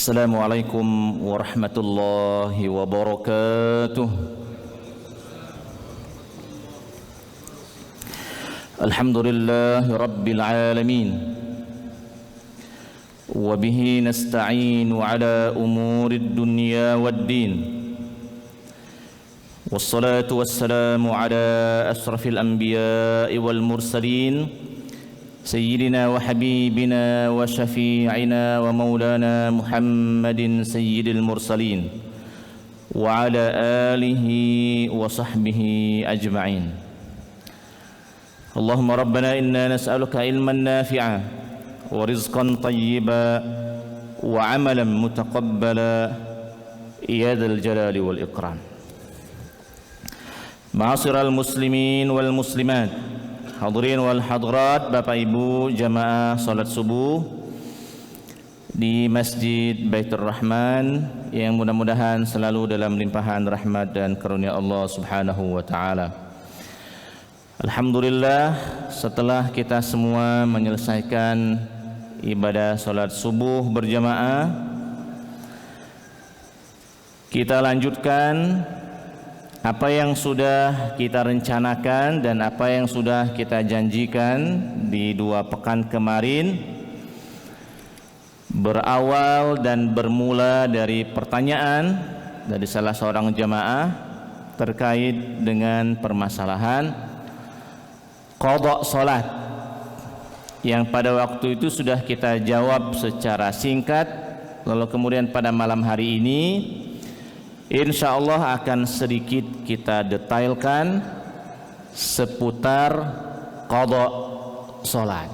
Assalamualaikum warahmatullahi wabarakatuh. Alhamdulillahi rabbil alamin. Wa bihi nasta'inu ala umurid dunya waddin. Wassalatu wassalamu ala asrafil anbiya'i wal mursalin Sayyidina wa habibina wa syafi'ina wa maulana Muhammadin sayyidil mursalin wa ala alihi wa sahbihi ajma'in. Allahumma rabbana inna nas'aluka ilman nafi'a wa rizqan tayyiba wa amalan mutaqabbala ya dzal jalali wal ikram. Ma'asyiral muslimin wal muslimat, hadirin wal hadirat, Bapak Ibu jamaah salat subuh di Masjid Baitur Rahman yang mudah-mudahan selalu dalam limpahan rahmat dan karunia Allah Subhanahu wa taala. Alhamdulillah, setelah kita semua menyelesaikan ibadah salat subuh berjamaah, kita lanjutkan apa yang sudah kita rencanakan dan apa yang sudah kita janjikan di 2 pekan kemarin, berawal dan bermula dari pertanyaan dari salah seorang jamaah terkait dengan permasalahan qada salat, yang pada waktu itu sudah kita jawab secara singkat. Lalu kemudian pada malam hari ini InsyaAllah akan sedikit kita detailkan seputar qada salat.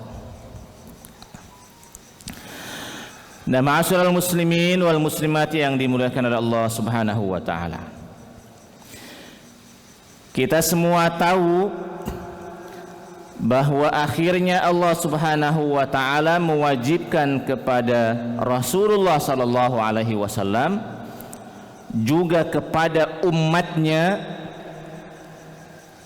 Nah, ma'asyiral muslimin wal muslimat yang dimuliakan oleh Allah Subhanahu wa taala, kita semua tahu bahwa akhirnya Allah Subhanahu wa taala mewajibkan kepada Rasulullah sallallahu alaihi wasallam juga kepada umatnya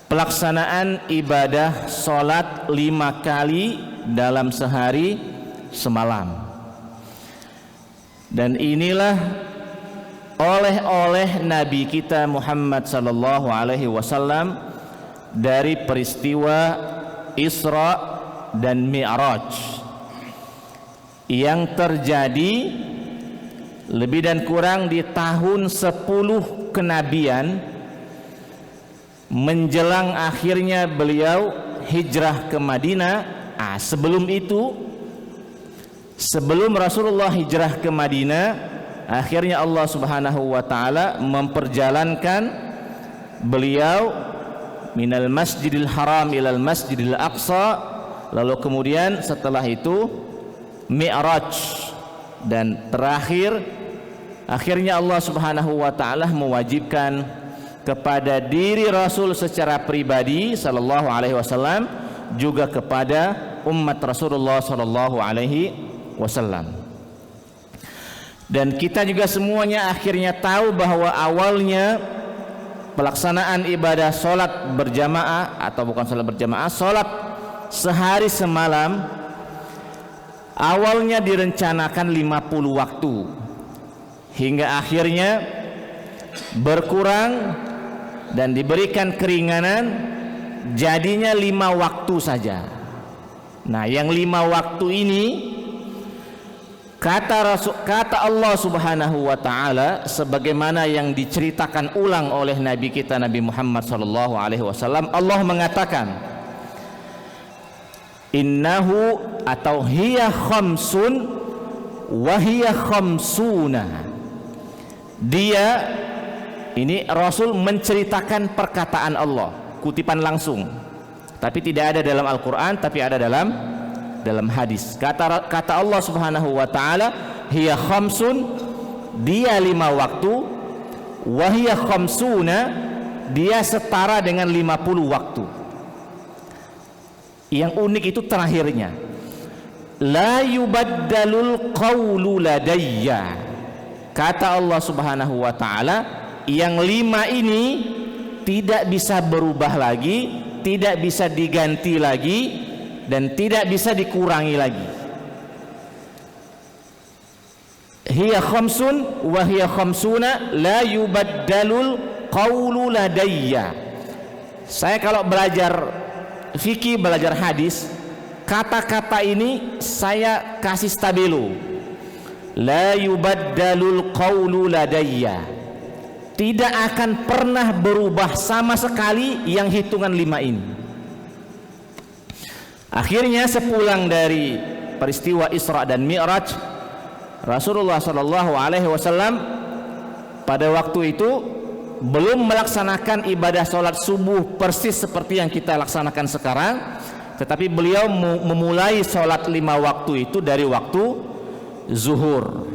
pelaksanaan ibadah salat 5 kali dalam sehari semalam. Dan inilah oleh Nabi kita Muhammad sallallahu alaihi wasallam dari peristiwa Isra dan Mi'raj yang terjadi lebih dan kurang di tahun 10 kenabian menjelang akhirnya beliau hijrah ke Madinah. Sebelum itu, sebelum Rasulullah hijrah ke Madinah, akhirnya Allah Subhanahu wa taala memperjalankan beliau minal Masjidil Haram ilal Masjidil Aqsa, lalu kemudian setelah itu Mi'raj, dan terakhir akhirnya Allah Subhanahu wa taala mewajibkan kepada diri Rasul secara pribadi sallallahu alaihi wasallam, juga kepada umat Rasulullah sallallahu alaihi wasallam. Dan kita juga semuanya akhirnya tahu bahwa awalnya pelaksanaan ibadah salat berjamaah, atau bukan salat berjamaah, salat sehari semalam awalnya direncanakan 50 waktu, hingga akhirnya berkurang dan diberikan keringanan, jadinya 5 waktu saja. Nah, yang 5 waktu ini kata Allah Subhanahu wa taala, sebagaimana yang diceritakan ulang oleh Nabi kita Nabi Muhammad sallallahu alaihi wasallam, Allah mengatakan, innahu atau hiya khamsun wa hiya khamsuna. Dia, ini Rasul menceritakan perkataan Allah, kutipan langsung, tapi tidak ada dalam Al-Quran, tapi ada dalam hadis. Kata Allah Subhanahu wa taala, hiya khamsun, dia 5 waktu, wa hiya khamsuna, dia setara dengan 50 waktu. Yang unik itu terakhirnya, la yubaddalul qawlu ladayya. Kata Allah Subhanahu wa taala, yang 5 ini tidak bisa berubah lagi, tidak bisa diganti lagi, dan tidak bisa dikurangi lagi. hiya khamsun wa hiya khamsuna la yubaddalul qawlu ladayya. Saya kalau belajar fikih, belajar hadis, kata-kata ini saya kasih stabilo. La yubaddalul qawlu ladayya. Tidak akan pernah berubah sama sekali yang hitungan 5 ini. Akhirnya sepulang dari peristiwa Isra dan Mi'raj, Rasulullah SAW pada waktu itu belum melaksanakan ibadah sholat subuh persis seperti yang kita laksanakan sekarang, tetapi beliau memulai sholat 5 waktu itu dari waktu zuhur.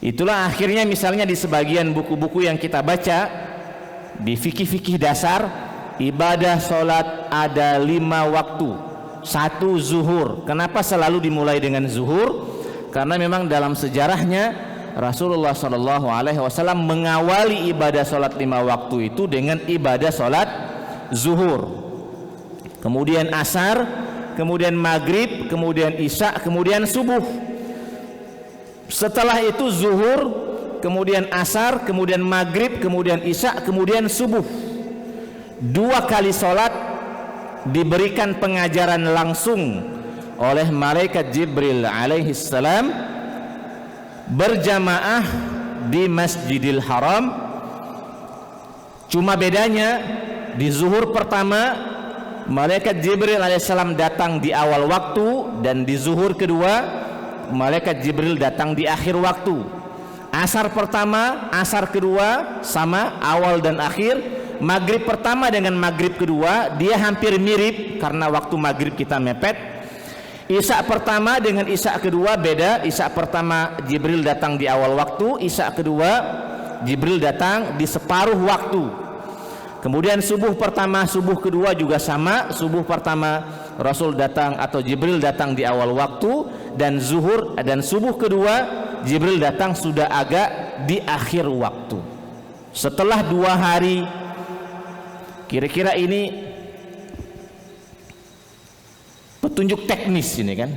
Itulah akhirnya misalnya di sebagian buku-buku yang kita baca di fikih-fikih dasar, ibadah sholat ada 5 waktu. 1 zuhur. Kenapa selalu dimulai dengan zuhur? Karena memang dalam sejarahnya Rasulullah SAW mengawali ibadah sholat 5 waktu itu dengan ibadah sholat zuhur, kemudian asar, kemudian maghrib, kemudian isya, kemudian subuh. Setelah itu zuhur, kemudian asar, kemudian maghrib, kemudian isya, kemudian subuh. 2 kali sholat diberikan pengajaran langsung oleh malaikat Jibril alaihissalam berjamaah di Masjidil Haram. Cuma bedanya di zuhur pertama malaikat Jibril alaihissalam datang di awal waktu, dan di zuhur kedua malaikat Jibril datang di akhir waktu. Asar pertama, asar kedua sama awal dan akhir. Maghrib pertama dengan maghrib kedua dia hampir mirip karena waktu maghrib kita mepet. Isya pertama dengan isya kedua beda. Isya pertama Jibril datang di awal waktu, isya kedua Jibril datang di separuh waktu. Kemudian subuh pertama, subuh kedua juga sama. Subuh pertama Rasul datang atau Jibril datang di awal waktu, dan zuhur dan subuh kedua Jibril datang sudah agak di akhir waktu. Setelah 2 hari, kira-kira ini petunjuk teknis ini kan.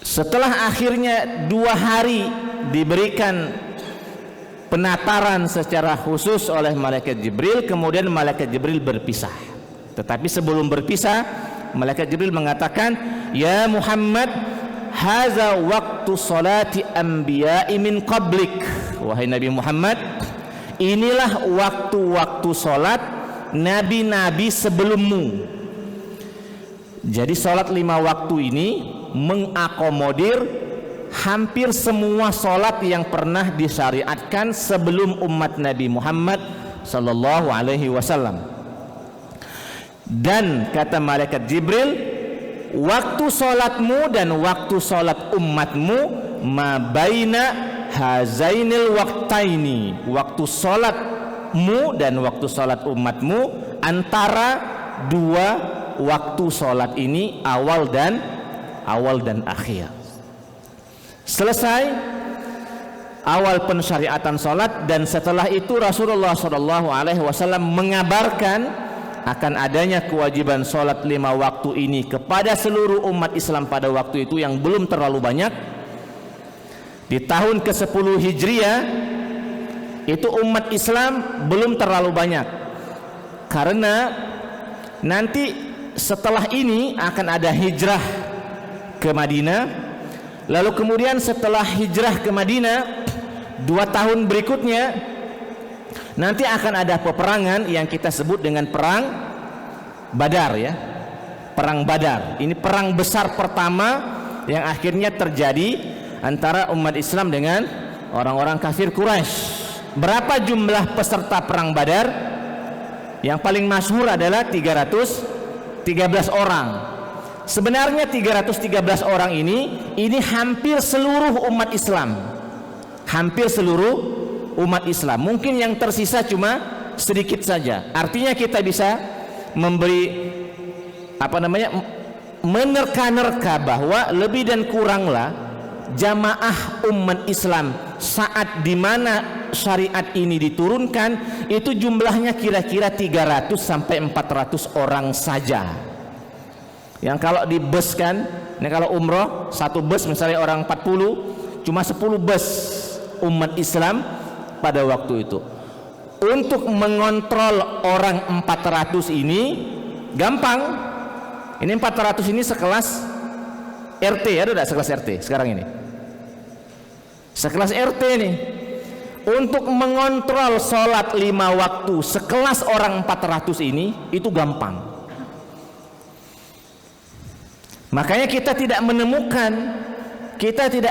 Setelah akhirnya 2 hari diberikan penataran secara khusus oleh malaikat Jibril, kemudian malaikat Jibril berpisah. Tetapi sebelum berpisah, malaikat Jibril mengatakan, "Ya Muhammad, haza waktu salati anbiya'i min qablik." Wahai Nabi Muhammad, inilah waktu-waktu salat nabi-nabi sebelummu. Jadi salat 5 waktu ini mengakomodir hampir semua salat yang pernah disyariatkan sebelum umat Nabi Muhammad sallallahu alaihi wasallam. Dan kata malaikat Jibril, waktu salatmu dan waktu salat umatmu ma baina hazainil waqtaini. Waktu salatmu dan waktu salat umatmu antara 2 waktu salat ini, awal dan akhir. Selesai awal pensyariatan salat, dan setelah itu Rasulullah SAW mengabarkan akan adanya kewajiban salat 5 waktu ini kepada seluruh umat Islam pada waktu itu yang belum terlalu banyak. Di tahun ke-10 Hijriah itu umat Islam belum terlalu banyak, karena nanti setelah ini akan ada hijrah ke Madinah. Lalu kemudian setelah hijrah ke Madinah 2 tahun berikutnya nanti akan ada peperangan yang kita sebut dengan perang Badar ya. Perang Badar. Ini perang besar pertama yang akhirnya terjadi antara umat Islam dengan orang-orang kafir Quraisy. Berapa jumlah peserta perang Badar? Yang paling masyhur adalah 313 orang. Sebenarnya 313 orang ini hampir seluruh umat Islam. Hampir seluruh umat Islam. Mungkin yang tersisa cuma sedikit saja. Artinya kita bisa memberi menerka-nerka bahwa lebih dan kuranglah jamaah umat Islam saat dimana syariat ini diturunkan itu jumlahnya kira-kira 300 sampai 400 orang saja. Yang kalau dibeskan Ini kalau umroh satu bus misalnya orang 40, cuma 10 bus umat Islam pada waktu itu. Untuk mengontrol orang 400 ini gampang. Ini 400 ini sekelas RT, ada tidak sekelas RT sekarang ini? Sekelas RT nih. Untuk mengontrol sholat 5 waktu sekelas orang 400 ini itu gampang. Makanya kita tidak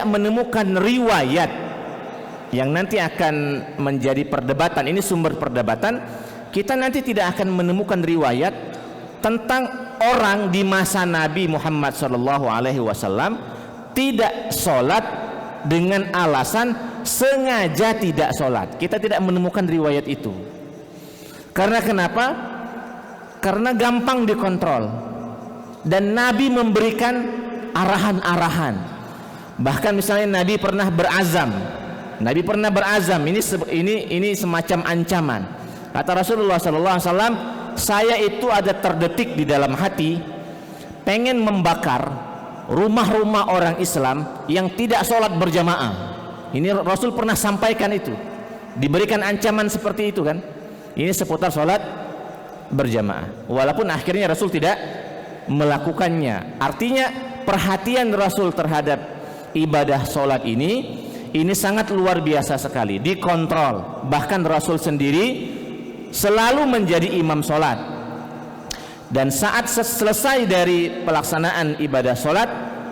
menemukan riwayat yang nanti akan menjadi perdebatan. Ini sumber perdebatan. Kita nanti tidak akan menemukan riwayat tentang orang di masa Nabi Muhammad SAW tidak sholat dengan alasan sengaja tidak sholat. Kita tidak menemukan riwayat itu. Karena kenapa? Karena gampang dikontrol dan Nabi memberikan arahan-arahan. Bahkan misalnya Nabi pernah berazam. Ini semacam ancaman. Kata Rasulullah SAW, saya itu ada terdetik di dalam hati pengen membakar rumah-rumah orang Islam yang tidak sholat berjamaah. Ini Rasul pernah sampaikan itu, diberikan ancaman seperti itu kan. Ini seputar sholat berjamaah. Walaupun akhirnya Rasul tidak melakukannya. Artinya perhatian Rasul terhadap ibadah sholat ini sangat luar biasa sekali, dikontrol. Bahkan Rasul sendiri selalu menjadi imam sholat. Dan saat selesai dari pelaksanaan ibadah sholat,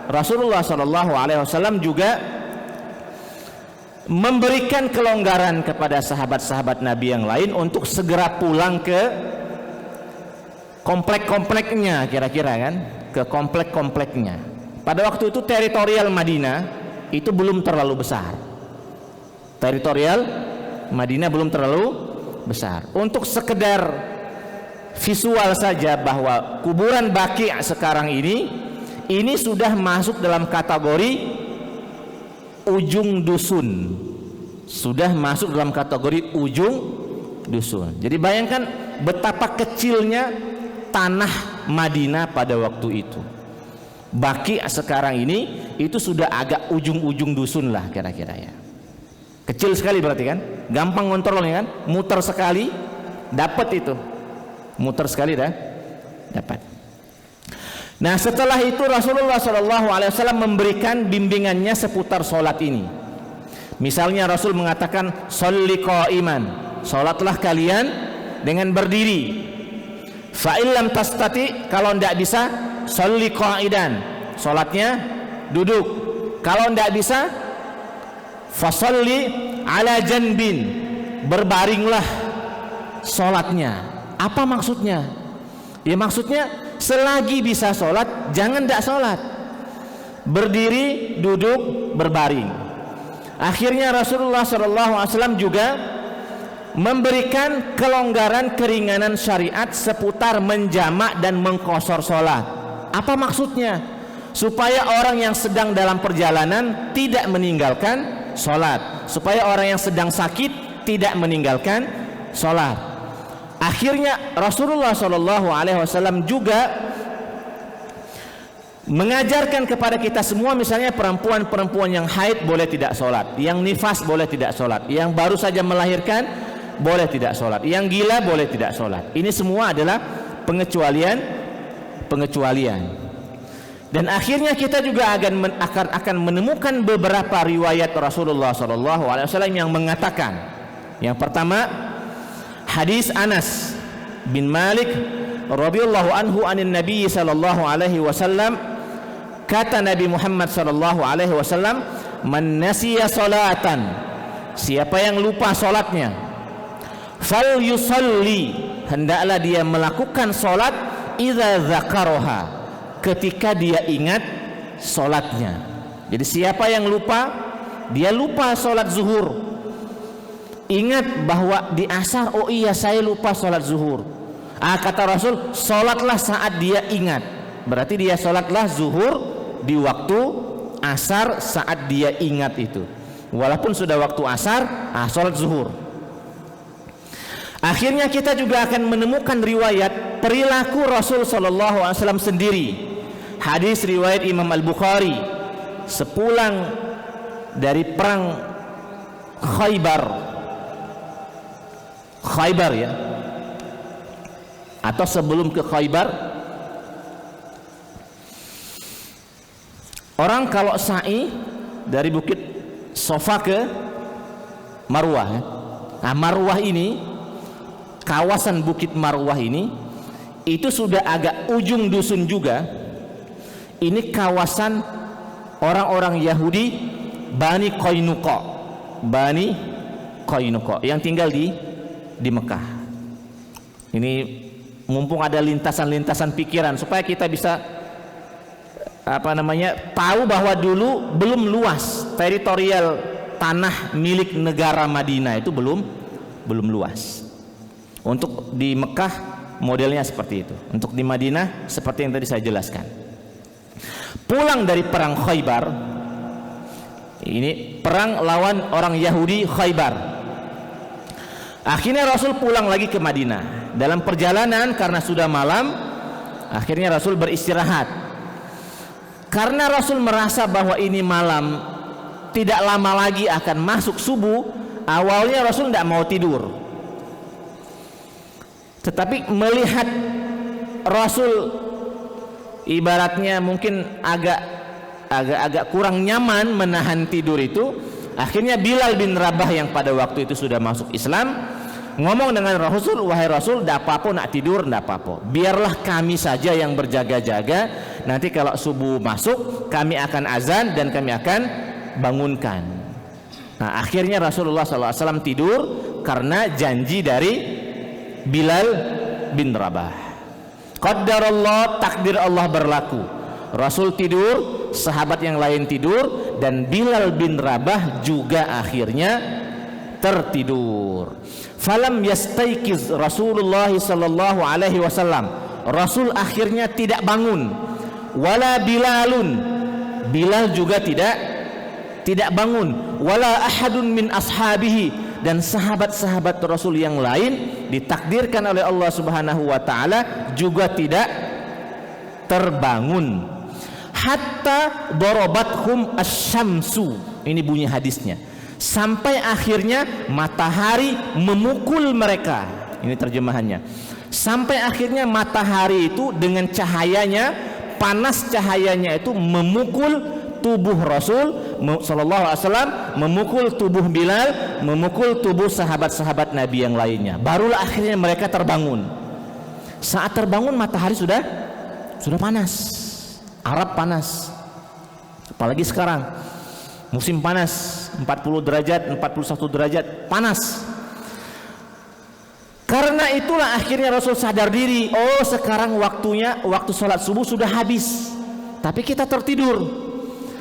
Rasulullah SAW juga memberikan kelonggaran kepada sahabat-sahabat Nabi yang lain untuk segera pulang ke komplek-kompleknya, kira-kira kan, ke komplek-kompleknya. Pada waktu itu teritorial Madinah itu belum terlalu besar. Teritorial Madinah belum terlalu besar. Untuk sekedar visual saja bahwa kuburan Baqi' sekarang ini sudah masuk dalam kategori ujung dusun. Sudah masuk dalam kategori ujung dusun. Jadi bayangkan betapa kecilnya tanah Madinah pada waktu itu. Baqi' sekarang ini itu sudah agak ujung-ujung dusun lah kira-kira ya. Kecil sekali berarti kan, gampang kontrolnya kan, muter sekali dapat itu, muter sekali dah dapat. Nah setelah itu Rasulullah SAW memberikan bimbingannya seputar sholat ini. Misalnya Rasul mengatakan sholli qa'iman, sholatlah kalian dengan berdiri. Fa illam tastati, kalau tidak bisa sholli qa'idan, sholatnya duduk. Kalau tidak bisa fasalli ala janbin, berbaringlah sholatnya. Apa maksudnya? Ya maksudnya selagi bisa sholat jangan tidak sholat, berdiri, duduk, berbaring. Akhirnya Rasulullah SAW juga memberikan kelonggaran keringanan syariat seputar menjamak dan mengqashar sholat. Apa maksudnya? Supaya orang yang sedang dalam perjalanan tidak meninggalkan sholat, supaya orang yang sedang sakit tidak meninggalkan sholat. Akhirnya Rasulullah SAW juga mengajarkan kepada kita semua, misalnya perempuan-perempuan yang haid boleh tidak sholat, yang nifas boleh tidak sholat, yang baru saja melahirkan boleh tidak sholat, yang gila boleh tidak sholat. Ini semua adalah pengecualian. Dan akhirnya kita juga akan menemukan beberapa riwayat Rasulullah SAW yang mengatakan, yang pertama hadis Anas bin Malik radhiyallahu anhu anin Nabi sallallahu alaihi wasallam, kata Nabi Muhammad sallallahu alaihi wasallam, man nasiya salatan, siapa yang lupa salatnya, fal yusalli, hendaklah dia melakukan salat, idza dzakaraha, ketika dia ingat salatnya. Jadi siapa yang lupa, dia lupa salat zuhur, ingat bahwa di asar, oh iya saya lupa salat zuhur. Kata Rasul, salatlah saat dia ingat. Berarti dia salatlah zuhur di waktu asar saat dia ingat itu. Walaupun sudah waktu asar, salat zuhur. Akhirnya kita juga akan menemukan riwayat perilaku Rasul SAW sendiri hadis riwayat Imam Al-Bukhari, sepulang dari perang Khaybar ya, atau sebelum ke Khaybar, orang kalau sa'i dari Bukit Sofa ke Marwah ya. Nah, Marwah ini, kawasan Bukit Marwah ini, itu sudah agak ujung dusun juga. Ini kawasan orang-orang Yahudi Bani Qainuqa yang tinggal di Mekah. Ini mumpung ada lintasan-lintasan pikiran supaya kita bisa tahu bahwa dulu belum luas teritorial tanah milik negara Madinah, itu belum luas. Untuk di Mekah modelnya seperti itu, untuk di Madinah seperti yang tadi saya jelaskan. Pulang dari perang Khaybar, ini perang lawan orang Yahudi Khaybar, akhirnya Rasul pulang lagi ke Madinah. Dalam perjalanan karena sudah malam, akhirnya Rasul beristirahat. Karena Rasul merasa bahwa ini malam, tidak lama lagi akan masuk subuh. Awalnya Rasul tidak mau tidur, tetapi melihat Rasul ibaratnya mungkin agak kurang nyaman menahan tidur itu, akhirnya Bilal bin Rabah yang pada waktu itu sudah masuk Islam ngomong dengan Rasul, wahai Rasul, tidak apa-apa nak tidur, tidak apa-apa, biarlah kami saja yang berjaga-jaga, nanti kalau subuh masuk kami akan azan dan kami akan bangunkan. Nah, akhirnya Rasulullah SAW tidur karena janji dari Bilal bin Rabah. Qaddarallah, takdir Allah berlaku. Rasul tidur, sahabat yang lain tidur, dan Bilal bin Rabah juga akhirnya tertidur. Falam yastaiqiz Rasulullah sallallahu alaihi wasallam. Rasul akhirnya tidak bangun. Wala Bilalun. Bilal juga tidak bangun. Wala ahadun min ashabihi, dan sahabat-sahabat Rasul yang lain ditakdirkan oleh Allah Subhanahu wa taala juga tidak terbangun. Hatta darabathum asy-syamsu. Ini bunyi hadisnya. Sampai akhirnya matahari memukul mereka. Ini terjemahannya. Sampai akhirnya matahari itu dengan cahayanya, panas cahayanya itu memukul tubuh Rasul sallallahu alaihi wasallam, memukul tubuh Bilal, memukul tubuh sahabat-sahabat Nabi yang lainnya. Barulah akhirnya mereka terbangun. Saat terbangun matahari sudah panas. Arab panas. Apalagi sekarang musim panas, 40 derajat, 41 derajat, panas. Karena itulah akhirnya Rasul sadar diri, oh sekarang waktu sholat subuh sudah habis, tapi kita tertidur.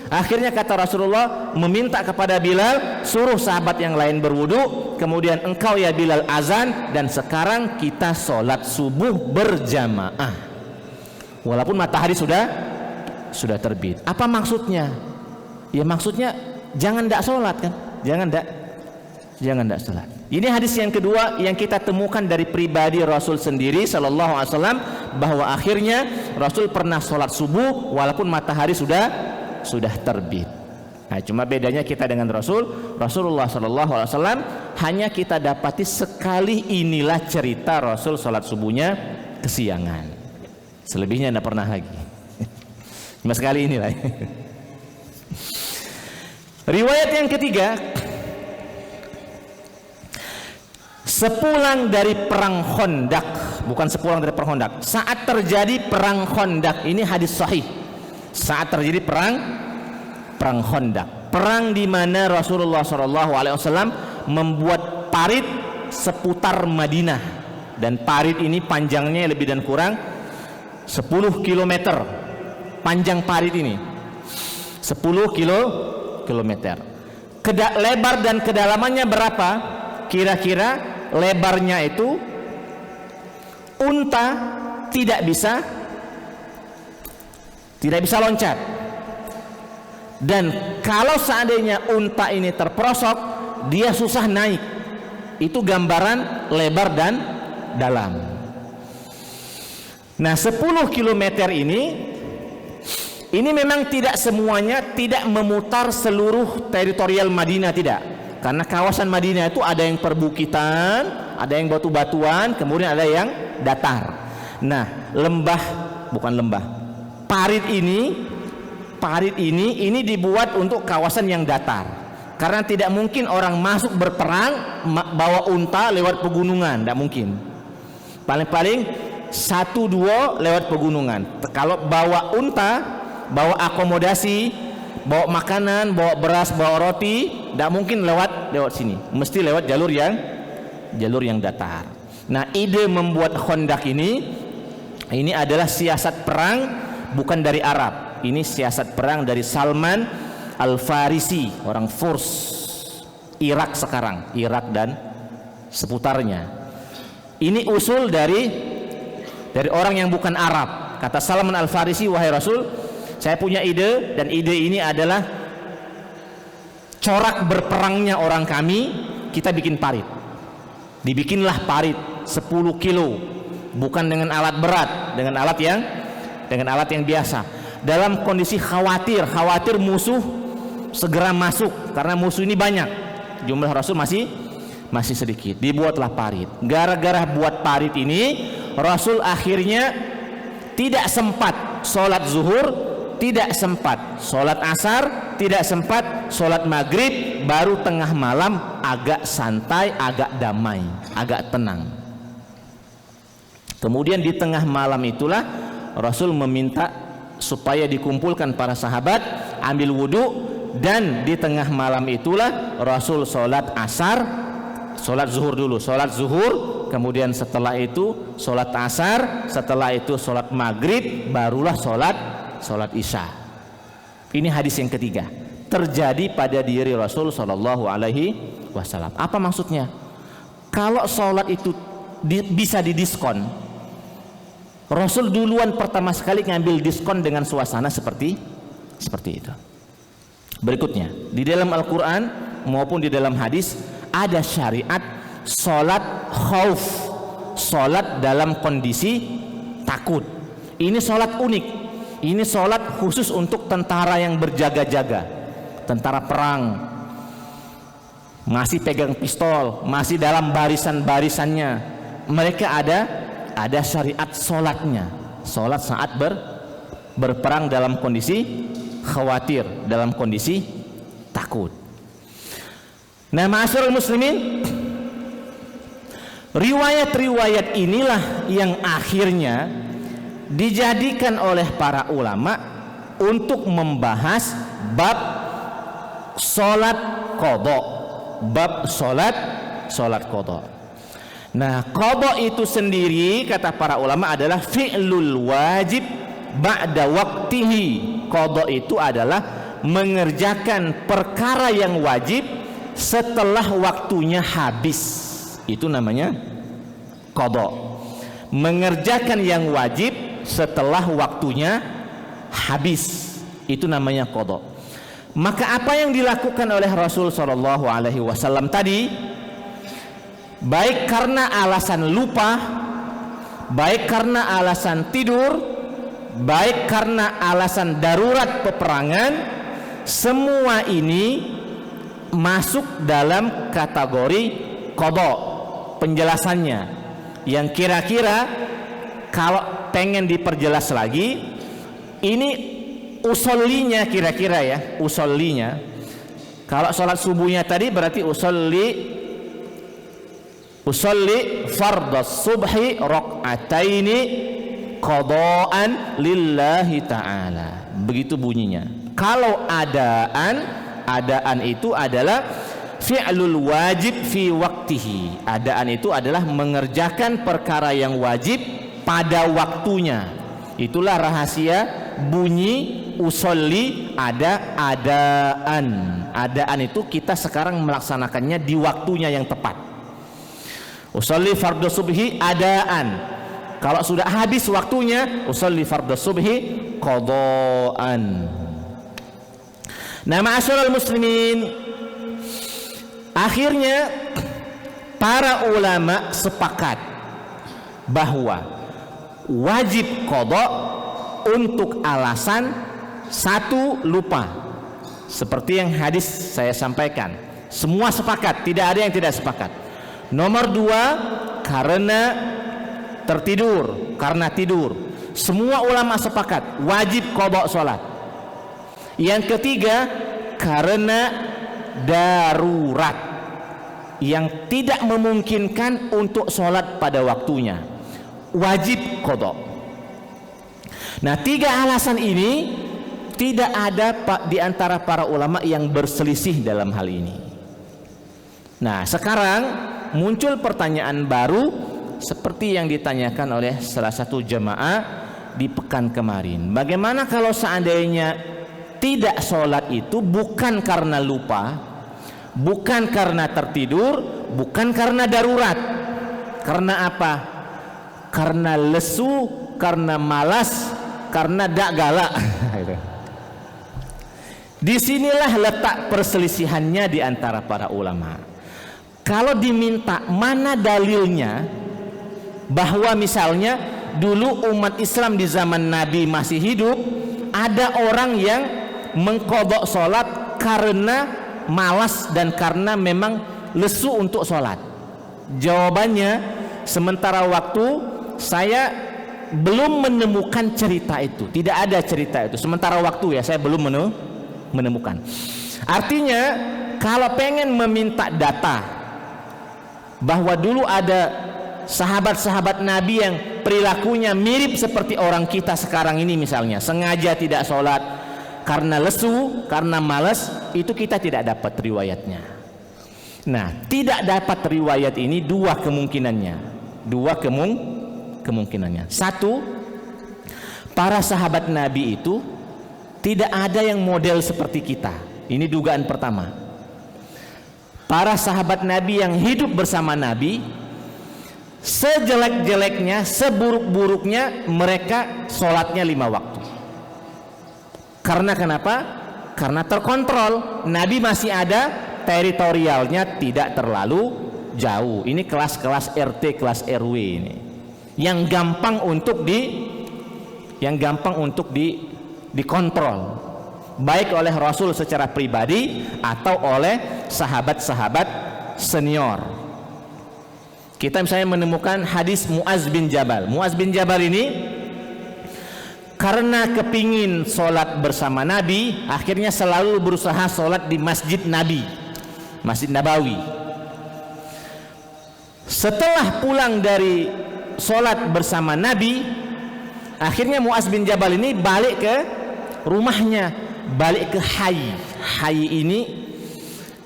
Akhirnya kata Rasulullah meminta kepada Bilal, suruh sahabat yang lain berwudu, kemudian engkau ya Bilal azan, dan sekarang kita sholat subuh berjamaah. Walaupun matahari sudah terbit. Apa maksudnya? Ya maksudnya jangan tidak sholat kan? Jangan tidak sholat. Ini hadis yang kedua yang kita temukan dari pribadi Rasul sendiri sallallahu alaihi wasallam, bahwa akhirnya Rasul pernah sholat subuh walaupun matahari sudah terbit. Nah, cuma bedanya kita dengan Rasulullah sallallahu alaihi wasallam, hanya kita dapati sekali inilah cerita Rasul sholat subuhnya kesiangan. Selebihnya tidak pernah lagi. Cuma sekali inilah. Riwayat yang ketiga, sepulang dari perang Khandaq, bukan sepulang dari perang Khandaq, saat terjadi perang Khandaq, ini hadis sahih. Saat terjadi perang Khandaq, perang di mana Rasulullah SAW membuat parit seputar Madinah, dan parit ini panjangnya lebih dan kurang 10 km. Panjang parit ini 10 kilometer. Lebar dan kedalamannya berapa? Kira-kira lebarnya itu unta tidak bisa loncat. Dan kalau seandainya unta ini terperosok, dia susah naik. Itu gambaran lebar dan dalam. Nah, 10 km ini Ini memang tidak semuanya, tidak memutar seluruh teritorial Madinah, tidak. Karena kawasan Madinah itu ada yang perbukitan, ada yang batu-batuan, kemudian ada yang datar. Nah, parit ini dibuat untuk kawasan yang datar. Karena tidak mungkin orang masuk berperang bawa unta lewat pegunungan, tidak mungkin. Paling-paling 1-2 lewat pegunungan. Kalau bawa unta, bawa akomodasi, bawa makanan, bawa beras, bawa roti, tidak mungkin lewat sini. Mesti lewat jalur yang datar. Nah, ide membuat Khandaq ini adalah siasat perang bukan dari Arab. Ini siasat perang dari Salman Al-Farisi, orang Furs, Irak sekarang, Irak dan seputarnya. Ini usul dari orang yang bukan Arab. Kata Salman Al-Farisi, wahai Rasul, saya punya ide, dan ide ini adalah corak berperangnya orang kami, kita bikin parit. Dibikinlah parit 10 kilo, bukan dengan alat berat, dengan alat yang biasa. Dalam kondisi khawatir musuh segera masuk, karena musuh ini banyak, jumlah Rasul masih sedikit. Dibuatlah parit. Gara-gara buat parit ini, Rasul akhirnya tidak sempat sholat zuhur, tidak sempat sholat asar, tidak sempat sholat maghrib, baru tengah malam agak santai, agak damai, agak tenang. Kemudian di tengah malam itulah Rasul meminta supaya dikumpulkan para sahabat, ambil wudhu, dan di tengah malam itulah Rasul sholat asar, sholat zuhur dulu, sholat zuhur, kemudian setelah itu sholat asar, setelah itu sholat maghrib, barulah sholat isya. Ini hadis yang ketiga, terjadi pada diri Rasul Shallallahu Alaihi Wasallam. Apa maksudnya? Kalau sholat itu bisa didiskon, Rasul duluan pertama sekali ngambil diskon dengan suasana seperti itu. Berikutnya, di dalam Al-Quran maupun di dalam hadis ada syariat sholat khauf, sholat dalam kondisi takut. Ini sholat unik. Ini sholat khusus untuk tentara yang berjaga-jaga, tentara perang, masih pegang pistol, masih dalam barisan-barisannya. Mereka ada syariat sholatnya, sholat saat berperang dalam kondisi khawatir, dalam kondisi takut. Nah, ma'asyiral muslimin, riwayat-riwayat inilah yang akhirnya dijadikan oleh para ulama untuk membahas bab sholat qadha, bab sholat qadha. Nah, qadha itu sendiri kata para ulama adalah fi'lul wajib ba'da waqtihi. Qadha itu adalah mengerjakan perkara yang wajib setelah waktunya habis. Itu namanya qadha. Mengerjakan yang wajib setelah waktunya habis, itu namanya qadha. Maka apa yang dilakukan oleh Rasul Shallallahu Alaihi Wasallam tadi, baik karena alasan lupa, baik karena alasan tidur, baik karena alasan darurat peperangan, semua ini masuk dalam kategori qadha. Penjelasannya yang kira-kira kalau pengen diperjelas lagi, ini usollinya kira-kira ya, usollinya. Kalau sholat subuhnya tadi berarti usolli fardhas subhi raq'ataini qadaan lillahi ta'ala. Begitu bunyinya. Kalau adaan itu adalah fi'lul wajib fi waqtihi. Adaan itu adalah mengerjakan perkara yang wajib pada waktunya. Itulah rahasia bunyi usolli ada adaan. Adaan itu kita sekarang melaksanakannya di waktunya yang tepat. Usolli fardhu subhi adaan. Kalau sudah habis waktunya, usolli fardhu subhi qadaan. Nah, ma'asyiral muslimin, akhirnya para ulama sepakat bahwa wajib qadha untuk alasan Satu, lupa. Seperti yang hadis saya sampaikan, semua sepakat, tidak ada yang tidak sepakat. Nomor dua, karena tertidur, karena tidur. Semua ulama sepakat wajib qada sholat. Yang ketiga, karena darurat yang tidak memungkinkan untuk sholat pada waktunya, wajib qada. Nah, tiga alasan ini tidak ada di antara para ulama yang berselisih dalam hal ini. Nah, sekarang muncul pertanyaan baru seperti yang ditanyakan oleh salah satu jamaah di pekan kemarin. Bagaimana kalau seandainya tidak sholat itu bukan karena lupa, bukan karena tertidur, bukan karena darurat? Karena apa? Karena lesu, karena malas, karena dak galak. Disinilah letak perselisihannya di antara para ulama. Kalau diminta mana dalilnya bahwa misalnya dulu umat Islam di zaman Nabi masih hidup, ada orang yang mengqadha sholat karena malas dan karena memang lesu untuk sholat. Jawabannya, sementara waktu saya belum menemukan cerita itu, tidak ada cerita itu. Sementara waktu ya, saya belum menemukan. Artinya kalau pengen meminta data bahwa dulu ada sahabat-sahabat Nabi yang perilakunya mirip seperti orang kita sekarang ini, misalnya sengaja tidak sholat karena lesu, karena malas, itu kita tidak dapat riwayatnya. Nah, tidak dapat riwayat ini dua kemungkinannya. Kemungkinannya. Satu, para sahabat Nabi itu tidak ada yang model seperti kita. Ini dugaan pertama. Para sahabat Nabi yang hidup bersama Nabi, sejelek-jeleknya, seburuk-buruknya, mereka sholatnya 5 waktu. Karena kenapa? Karena terkontrol. Nabi masih ada, teritorialnya tidak terlalu jauh. Ini kelas-kelas RT, kelas RW ini, yang gampang untuk dikontrol, baik oleh Rasul secara pribadi atau oleh sahabat-sahabat senior. Kita misalnya menemukan hadis Muaz bin Jabal. Muaz bin Jabal ini karena kepingin sholat bersama Nabi, akhirnya selalu berusaha sholat di Masjid Nabi, Masjid Nabawi. Setelah pulang dari sholat bersama Nabi, akhirnya Muaz bin Jabal ini balik ke rumahnya, balik ke Hai ini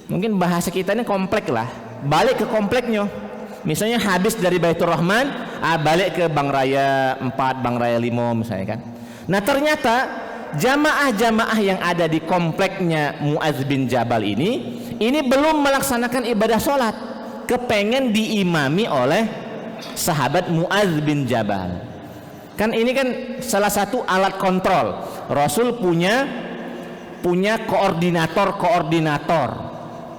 mungkin bahasa kita ini komplek lah, balik ke kompleknya. Misalnya habis dari Baitur Rahman, balik ke Bang Raya 4, Bang Raya 5 misalnya kan. Nah, ternyata jamaah-jamaah yang ada di kompleknya Muaz bin Jabal ini belum melaksanakan ibadah sholat, kepengen diimami oleh sahabat Muaz bin Jabal. Kan ini kan salah satu alat kontrol. Rasul punya koordinator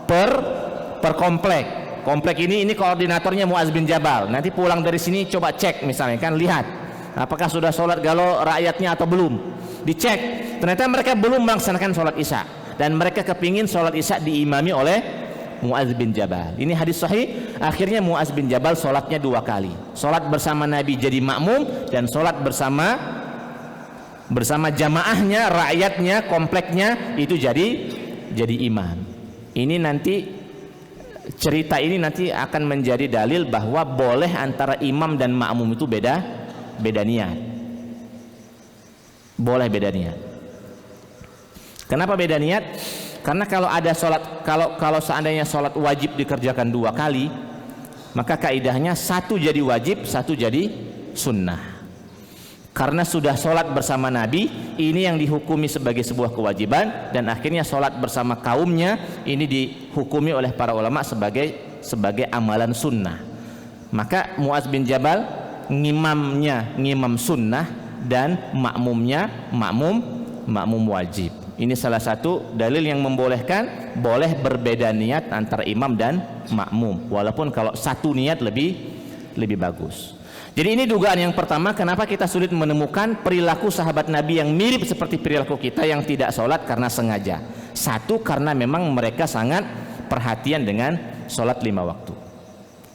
per komplek. Komplek ini koordinatornya Muaz bin Jabal. Nanti pulang dari sini coba cek misalnya kan, lihat apakah sudah sholat galau rakyatnya atau belum. Dicek, ternyata mereka belum melaksanakan sholat isya, dan mereka kepingin sholat isya diimami oleh Muaz bin Jabal. Ini hadis sahih. Akhirnya Muaz bin Jabal sholatnya 2 kali. Sholat bersama Nabi jadi makmum, dan sholat bersama jamaahnya, rakyatnya, kompleknya itu jadi imam. Ini nanti cerita ini nanti akan menjadi dalil bahwa boleh antara imam dan makmum itu beda niat. Boleh beda niat. Kenapa beda niat? Karena kalau ada sholat, kalau seandainya sholat wajib dikerjakan 2 kali, maka kaidahnya 1 jadi wajib, 1 jadi sunnah. Karena sudah sholat bersama Nabi, ini yang dihukumi sebagai sebuah kewajiban, dan akhirnya sholat bersama kaumnya ini dihukumi oleh para ulama sebagai amalan sunnah. Maka Muaz bin Jabal ngimam sunnah, dan makmumnya makmum wajib. Ini salah satu dalil yang membolehkan boleh berbeda niat antara imam dan makmum, walaupun kalau satu niat lebih bagus. Jadi ini dugaan yang pertama, kenapa kita sulit menemukan perilaku sahabat Nabi yang mirip seperti perilaku kita yang tidak sholat karena sengaja. Satu, karena memang mereka sangat perhatian dengan sholat 5 waktu.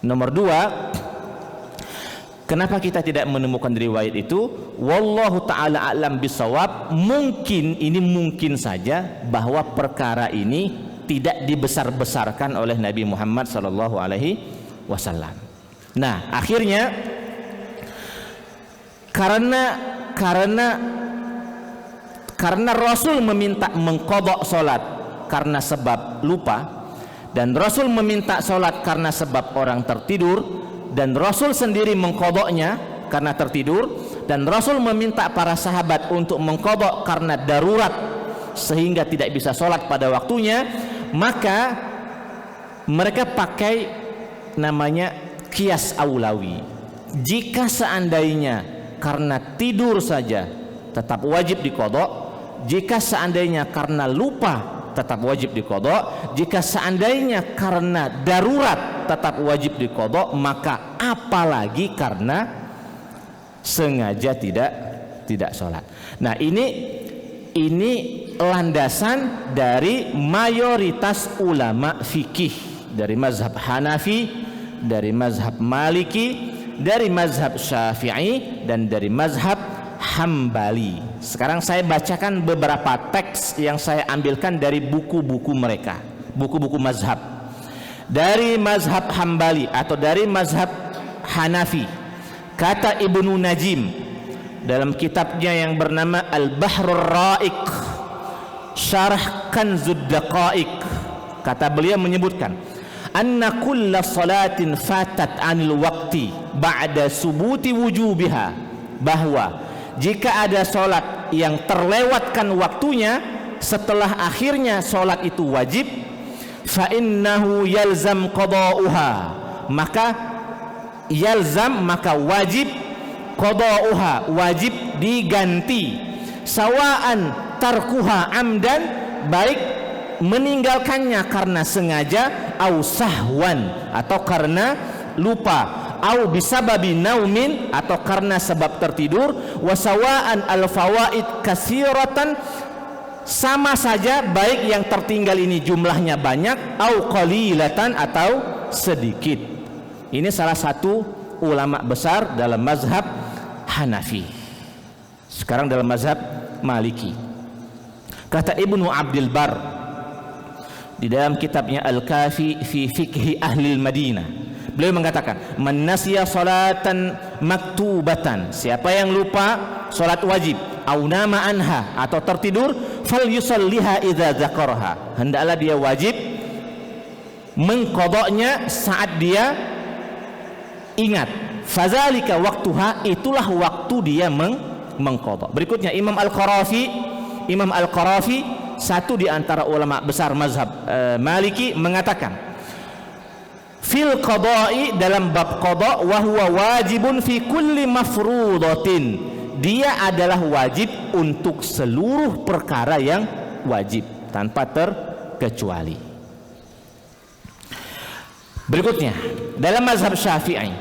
Nomor 2, kenapa kita tidak menemukan riwayat itu? Wallahu ta'ala a'lam bisawab. Mungkin saja bahwa perkara ini tidak dibesar-besarkan oleh Nabi Muhammad sallallahu alaihi wasallam. Nah, akhirnya karena Rasul meminta mengqadha salat karena sebab lupa, dan Rasul meminta salat karena sebab orang tertidur, dan Rasul sendiri mengqadhanya karena tertidur, dan Rasul meminta para sahabat untuk mengqadha karena darurat sehingga tidak bisa salat pada waktunya, maka mereka pakai namanya qiyas aulawi. Jika seandainya karena tidur saja tetap wajib diqadha, jika seandainya karena lupa tetap wajib diqadha, jika seandainya karena darurat tetap wajib diqadha, maka apalagi karena sengaja tidak sholat. Nah, ini landasan dari mayoritas ulama fikih, dari mazhab Hanafi, dari mazhab Maliki, dari mazhab Syafi'i, dan dari mazhab Hambali. Sekarang saya bacakan beberapa teks yang saya ambilkan dari buku-buku mereka, buku-buku mazhab. Dari mazhab Hambali atau dari mazhab Hanafi, kata Ibnu Najim dalam kitabnya yang bernama Al-Bahrur Ra'iq Syarah Kanzud Daqa'iq, kata beliau menyebutkan anna kulla salatin fatat anil waqti ba'da subuti wujubiha, bahwa jika ada solat yang terlewatkan waktunya setelah akhirnya solat itu wajib, fa innahu yalzam qada'uha, maka wajib qada'uha, wajib diganti, sawa'an tarkuha amdan, baik meninggalkannya karena sengaja, au sahwan, atau karena lupa, au bisababi naumin, atau karena sebab tertidur, wasawaan al-fawaid kasiratan, sama saja baik yang tertinggal ini jumlahnya banyak, au qalilatan, atau sedikit. Ini salah satu ulama besar dalam mazhab Hanafi. Sekarang dalam mazhab Maliki, kata Ibnu Abdul Bar di dalam kitabnya Al-Kafi fi Fiqhi Ahlil Madinah, beliau mengatakan, man nasiya salatan maktubatan, siapa yang lupa salat wajib, au nama anha, atau tertidur, fal yusalliha idza dzakaraha, hendaklah dia wajib mengqadanya saat dia ingat, fazalika waktuha, itulah waktu dia mengqadha. Berikutnya Imam Al-Qarafi, satu di antara ulama besar mazhab Maliki, mengatakan fil qada'i, dalam bab qada, wa huwa wajibun fi kulli mafrudatin, dia adalah wajib untuk seluruh perkara yang wajib tanpa terkecuali. Berikutnya dalam mazhab Syafi'i,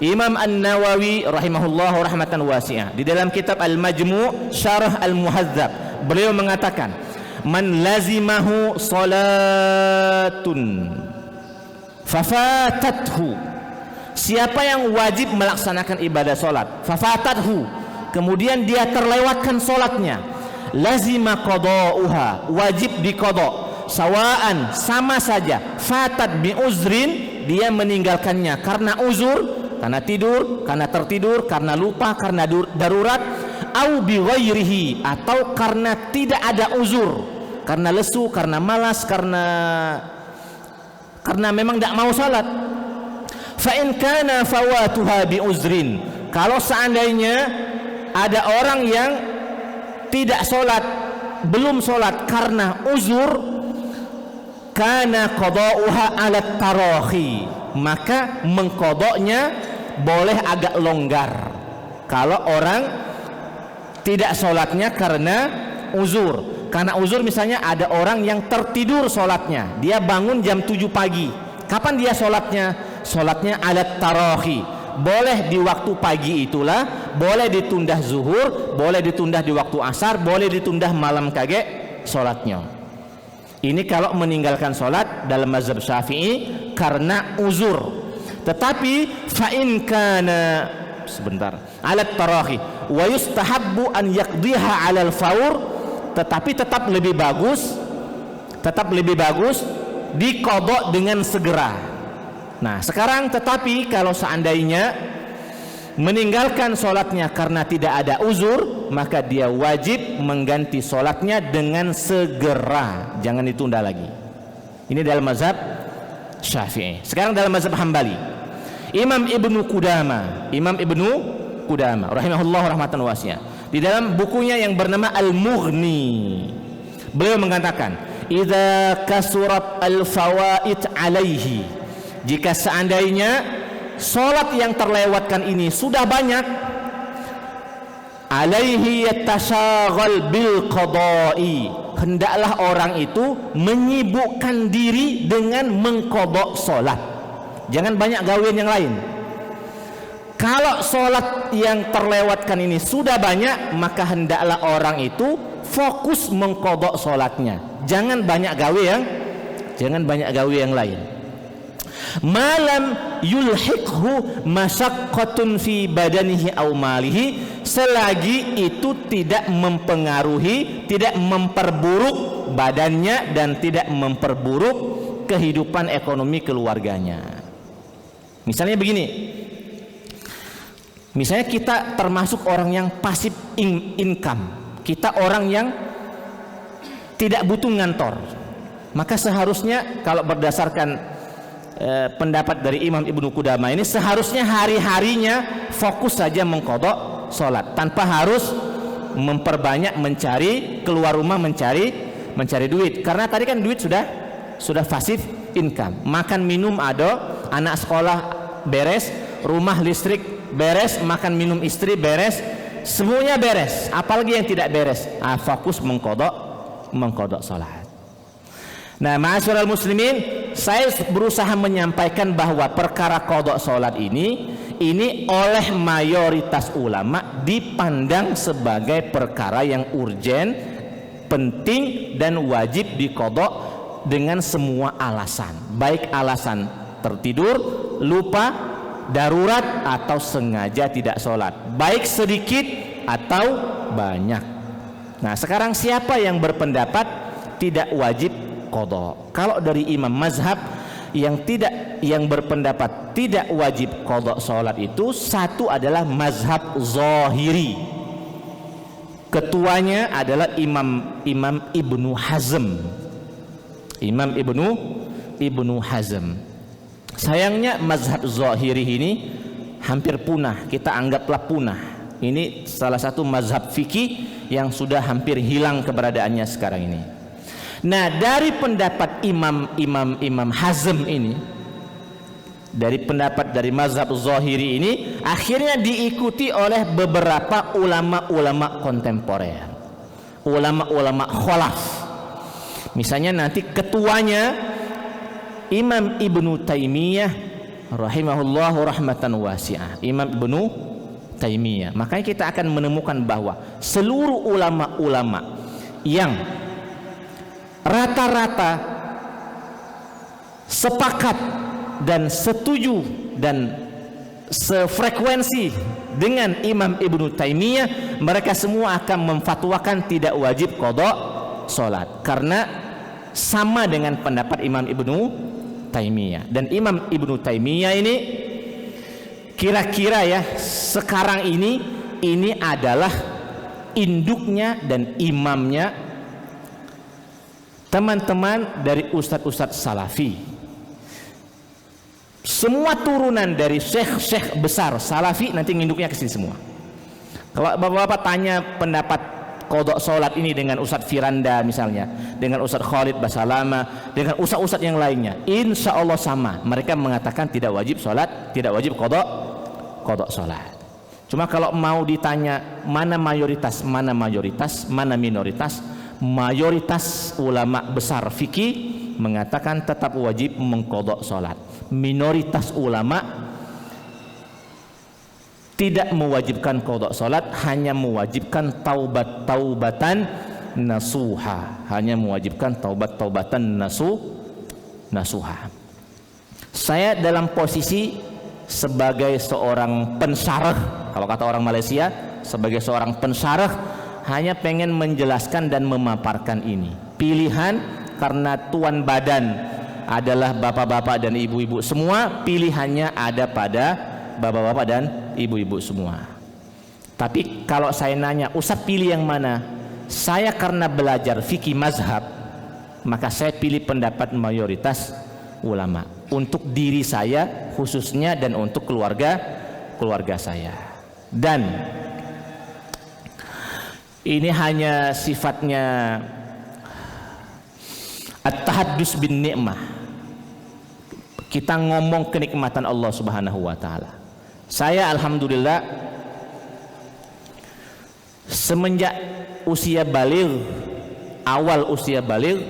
Imam An-Nawawi rahimahullah rahmatan wasi'ah, di dalam kitab Al-Majmu' Syarah Al-Muhadzab, beliau mengatakan, man lazimahu salatun fafatathu, siapa yang wajib melaksanakan ibadah salat, fafatathu, kemudian dia terlewatkan salatnya, lazima qada'uha, wajib diqada, sawaan, sama saja, fatat bi uzrin, dia meninggalkannya karena uzur, karena tidur, karena tertidur, karena lupa, karena darurat, au bi ghairihi, atau karena tidak ada uzur, karena lesu, karena malas, karena memang tidak mau salat. Fa in kana fawatuha bi uzrin, kalau seandainya ada orang yang tidak salat, belum salat karena uzur, kana qada'uha ala tarahi, maka mengqadanya boleh agak longgar. Kalau orang tidak sholatnya karena uzur, karena uzur misalnya ada orang yang tertidur sholatnya, dia bangun jam 7 pagi, kapan dia sholatnya? Sholatnya alat tarahi, boleh di waktu pagi itulah, boleh ditunda zuhur, boleh ditunda di waktu asar, boleh ditunda malam kage sholatnya. Ini kalau meninggalkan sholat dalam mazhab Syafi'i karena uzur. Tetapi fa in kana alat tarahi wa yustahabbu an yaqdiha 'alal faur, tetapi tetap lebih bagus diqadha dengan segera. Nah, sekarang tetapi kalau seandainya meninggalkan sholatnya karena tidak ada uzur, maka dia wajib mengganti sholatnya dengan segera, jangan ditunda lagi. Ini dalam mazhab Syafi'i. Sekarang dalam mazhab Hambali, Imam Ibnu Qudamah rahimahullah rahmatan wasi'ah, di dalam bukunya yang bernama Al-Mughni, beliau mengatakan, idza kasurat al-fawaid alaihi, jika seandainya sholat yang terlewatkan ini sudah banyak, alaihi yatashaghal bil qada'i, hendaklah orang itu menyibukkan diri dengan mengqadha sholat, jangan banyak gawean yang lain. Kalau sholat yang terlewatkan ini sudah banyak, maka hendaklah orang itu fokus mengqadha sholatnya, jangan banyak gawe yang lain. Malam yulhiqhu masyaqqatun fi badanihi aw malihi, selagi itu tidak mempengaruhi, tidak memperburuk badannya dan tidak memperburuk kehidupan ekonomi keluarganya. Misalnya begini, misalnya kita termasuk orang yang pasif income, kita orang yang tidak butuh ngantor, maka seharusnya kalau berdasarkan pendapat dari Imam Ibnu Qudamah ini, seharusnya hari-harinya fokus saja mengqadha sholat tanpa harus memperbanyak mencari keluar rumah mencari duit, karena tadi kan duit sudah passive income, makan minum ada, anak sekolah beres, rumah listrik beres, makan minum istri beres, semuanya beres, apalagi yang tidak beres? Fokus mengqadha sholat. Nah, ma'asyiral muslimin, saya berusaha menyampaikan bahwa perkara qadha sholat ini oleh mayoritas ulama dipandang sebagai perkara yang urgen, penting dan wajib diqadha dengan semua alasan, baik alasan tertidur, lupa, darurat atau sengaja tidak sholat, baik sedikit atau banyak. Nah, sekarang siapa yang berpendapat tidak wajib qadha? Kalau dari imam mazhab yang berpendapat tidak wajib qadha sholat itu, satu adalah mazhab Zahiri, ketuanya adalah Imam Ibnu Hazm. Imam Ibnu Hazm. Sayangnya mazhab Zahiri ini hampir punah, kita anggaplah punah. Ini salah satu mazhab fikih yang sudah hampir hilang keberadaannya sekarang ini. Nah, dari pendapat Imam Hazm ini, dari pendapat dari mazhab Zahiri ini, akhirnya diikuti oleh beberapa ulama-ulama kontemporer, ulama-ulama khalaf. Misalnya nanti ketuanya Imam Ibnu Taimiyah rahimahullah rahmatan wasi'ah, Imam Ibnu Taimiyah. Makanya kita akan menemukan bahwa seluruh ulama-ulama yang rata-rata sepakat dan setuju dan sefrekuensi dengan Imam Ibnu Taimiyah, mereka semua akan memfatwakan tidak wajib qadha sholat karena sama dengan pendapat Imam Ibnu Taimiyah. Dan Imam Ibnu Taimiyah ini kira-kira ya sekarang ini adalah induknya dan imamnya teman-teman dari ustadz-ustadz salafi. Semua turunan dari syekh-syekh besar salafi nanti nginduknya ke sini semua. Kalau bapak-bapak tanya pendapat qadha sholat ini dengan Ustadz Firanda misalnya, dengan Ustadz Khalid Basalama, dengan ustadz-ustadz yang lainnya, insya Allah sama. Mereka mengatakan tidak wajib sholat, tidak wajib qadha sholat. Cuma kalau mau ditanya mana mayoritas, mana minoritas, mayoritas ulama besar fikih mengatakan tetap wajib mengqadha sholat. Minoritas ulama tidak mewajibkan qada salat, hanya mewajibkan taubatan nasuha, hanya mewajibkan taubatan nasuha. Saya dalam posisi sebagai seorang pensyarah, kalau kata orang Malaysia, sebagai seorang pensyarah, hanya pengen menjelaskan dan memaparkan ini. Pilihan karena tuan badan adalah bapak-bapak dan ibu-ibu semua, pilihannya ada pada bapak-bapak dan ibu-ibu semua. Tapi kalau saya nanya, Ustaz pilih yang mana? Saya karena belajar fikih mazhab, maka saya pilih pendapat mayoritas ulama untuk diri saya khususnya dan untuk keluarga saya. Dan ini hanya sifatnya at-tahaddus bin ni'mah. Kita ngomong kenikmatan Allah Subhanahu wa taala. Saya alhamdulillah semenjak usia baligh, awal usia baligh,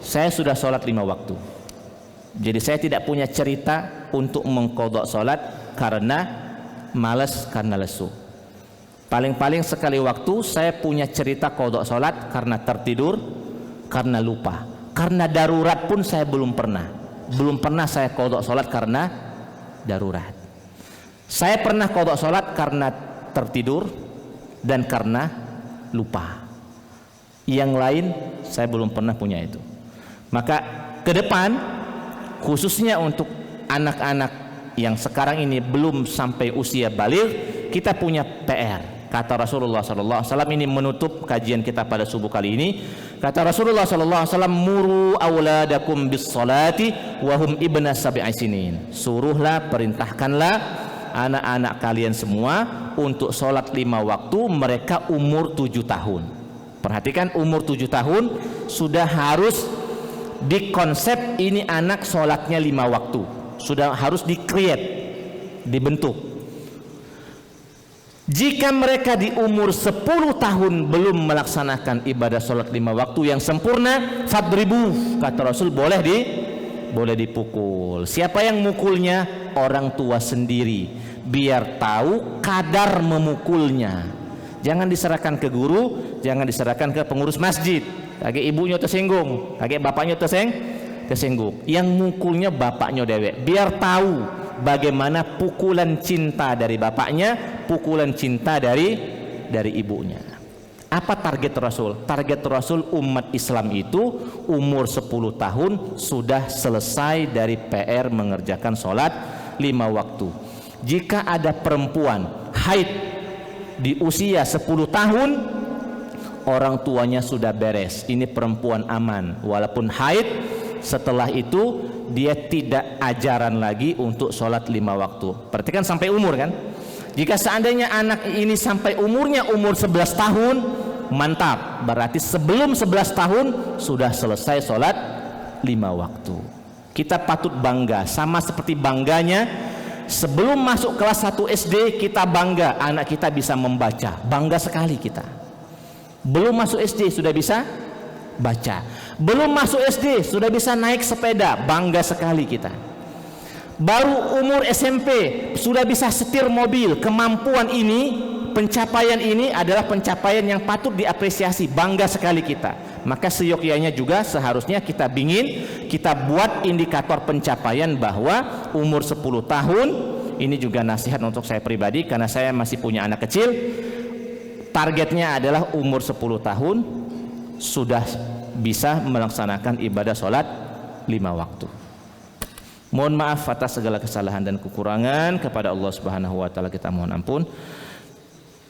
saya sudah sholat 5 waktu. Jadi saya tidak punya cerita untuk mengqadha sholat karena malas, karena lesu. Paling-paling sekali waktu saya punya cerita qadha sholat karena tertidur, karena lupa. Karena darurat pun saya belum pernah saya qadha sholat karena darurat. Saya pernah qadha sholat karena tertidur dan karena lupa. Yang lain saya belum pernah punya itu. Maka ke depan, khususnya untuk anak-anak yang sekarang ini belum sampai usia baligh, kita punya PR. Kata Rasulullah SAW, ini menutup kajian kita pada subuh kali ini. Kata Rasulullah SAW, muru auladakum bis salati wahum ibna sab'i sinin. Suruhlah, perintahkanlah anak-anak kalian semua untuk sholat 5 waktu, mereka umur 7 tahun. Perhatikan, umur 7 tahun sudah harus dikonsep ini anak sholatnya 5 waktu, sudah harus di-create, dibentuk. Jika mereka di umur 10 tahun belum melaksanakan ibadah sholat 5 waktu yang sempurna, fadribu, kata Rasul, boleh dipukul. Siapa yang mukulnya? Orang tua sendiri, biar tahu kadar memukulnya. Jangan diserahkan ke guru, jangan diserahkan ke pengurus masjid. Kakek ibunya tersinggung, kakek bapaknya tersinggung. Yang mukulnya bapaknya dewek, biar tahu bagaimana pukulan cinta dari bapaknya, pukulan cinta dari ibunya. Apa target Rasul? Target Rasul umat Islam itu umur 10 tahun sudah selesai dari PR mengerjakan sholat 5 waktu. Jika ada perempuan haid di usia 10 tahun, orang tuanya sudah beres, ini perempuan aman walaupun haid. Setelah itu dia tidak ajaran lagi untuk sholat 5 waktu. Perhatikan sampai umur kan. Jika seandainya anak ini sampai umurnya umur 11 tahun, mantap, berarti sebelum 11 tahun sudah selesai sholat 5 waktu. Kita patut bangga, sama seperti bangganya sebelum masuk kelas 1 SD kita bangga anak kita bisa membaca, bangga sekali kita. Belum masuk SD sudah bisa baca, belum masuk SD sudah bisa naik sepeda, bangga sekali kita. Baru umur SMP sudah bisa setir mobil. Kemampuan ini, pencapaian ini adalah pencapaian yang patut diapresiasi, bangga sekali kita. Maka seyogyanya juga seharusnya kita buat indikator pencapaian bahwa umur 10 tahun, ini juga nasihat untuk saya pribadi karena saya masih punya anak kecil. Targetnya adalah umur 10 tahun sudah bisa melaksanakan ibadah sholat 5 waktu. Mohon maaf atas segala kesalahan dan kekurangan, kepada Allah Subhanahu wa taala kita mohon ampun.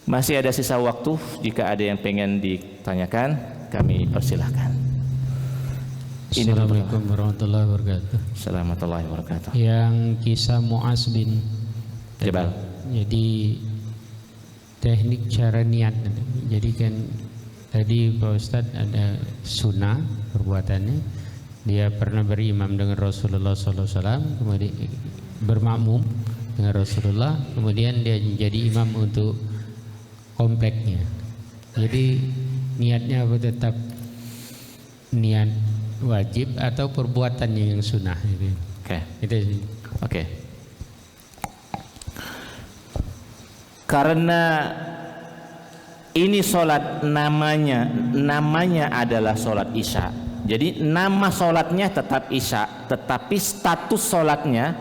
Masih ada sisa waktu, jika ada yang pengen ditanyakan kami persilahkan. Assalamualaikum warahmatullahi wabarakatuh. Assalamualaikum warahmatullahi wabarakatuh. Yang kisah Mu'az bin Jabal. Jadi teknik cara niat. Jadi kan tadi Pak Ustadz ada sunnah perbuatannya. Dia pernah berimam dengan Rasulullah SAW, kemudian bermakmum dengan Rasulullah, kemudian dia menjadi imam untuk kompleknya. Jadi niatnya apa, tetap niat wajib atau perbuatannya yang sunnah? Oke. Itu. Oke. Karena ini sholat namanya adalah sholat isya. Jadi nama sholatnya tetap isya, tetapi status sholatnya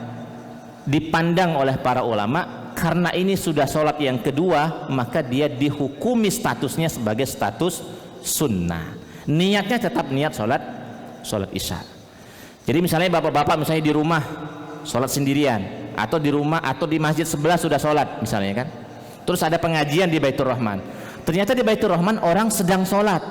dipandang oleh para ulama karena ini sudah sholat yang kedua, maka dia dihukumi statusnya sebagai status sunnah. Niatnya tetap niat sholat isya. Jadi misalnya bapak-bapak misalnya di rumah sholat sendirian, atau di rumah atau di masjid sebelah sudah sholat misalnya kan, terus ada pengajian di Baitur Rahman, ternyata di Baitur Rahman orang sedang sholat.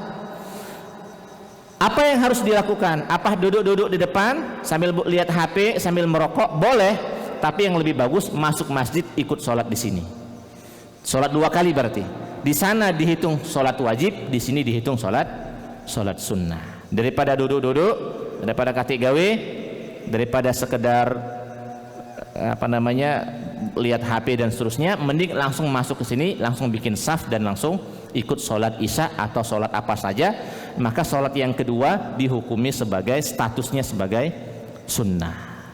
Apa yang harus dilakukan? Apa duduk-duduk di depan sambil lihat HP sambil merokok? Boleh, tapi yang lebih bagus masuk masjid ikut sholat di sini. Sholat 2 kali berarti. Di sana dihitung sholat wajib, di sini dihitung sholat sunnah. Daripada duduk-duduk, daripada katik gawe, daripada sekedar lihat HP dan seterusnya, mending langsung masuk ke sini, langsung bikin saf dan langsung ikut sholat isya atau sholat apa saja. Maka sholat yang kedua dihukumi sebagai statusnya sebagai sunnah.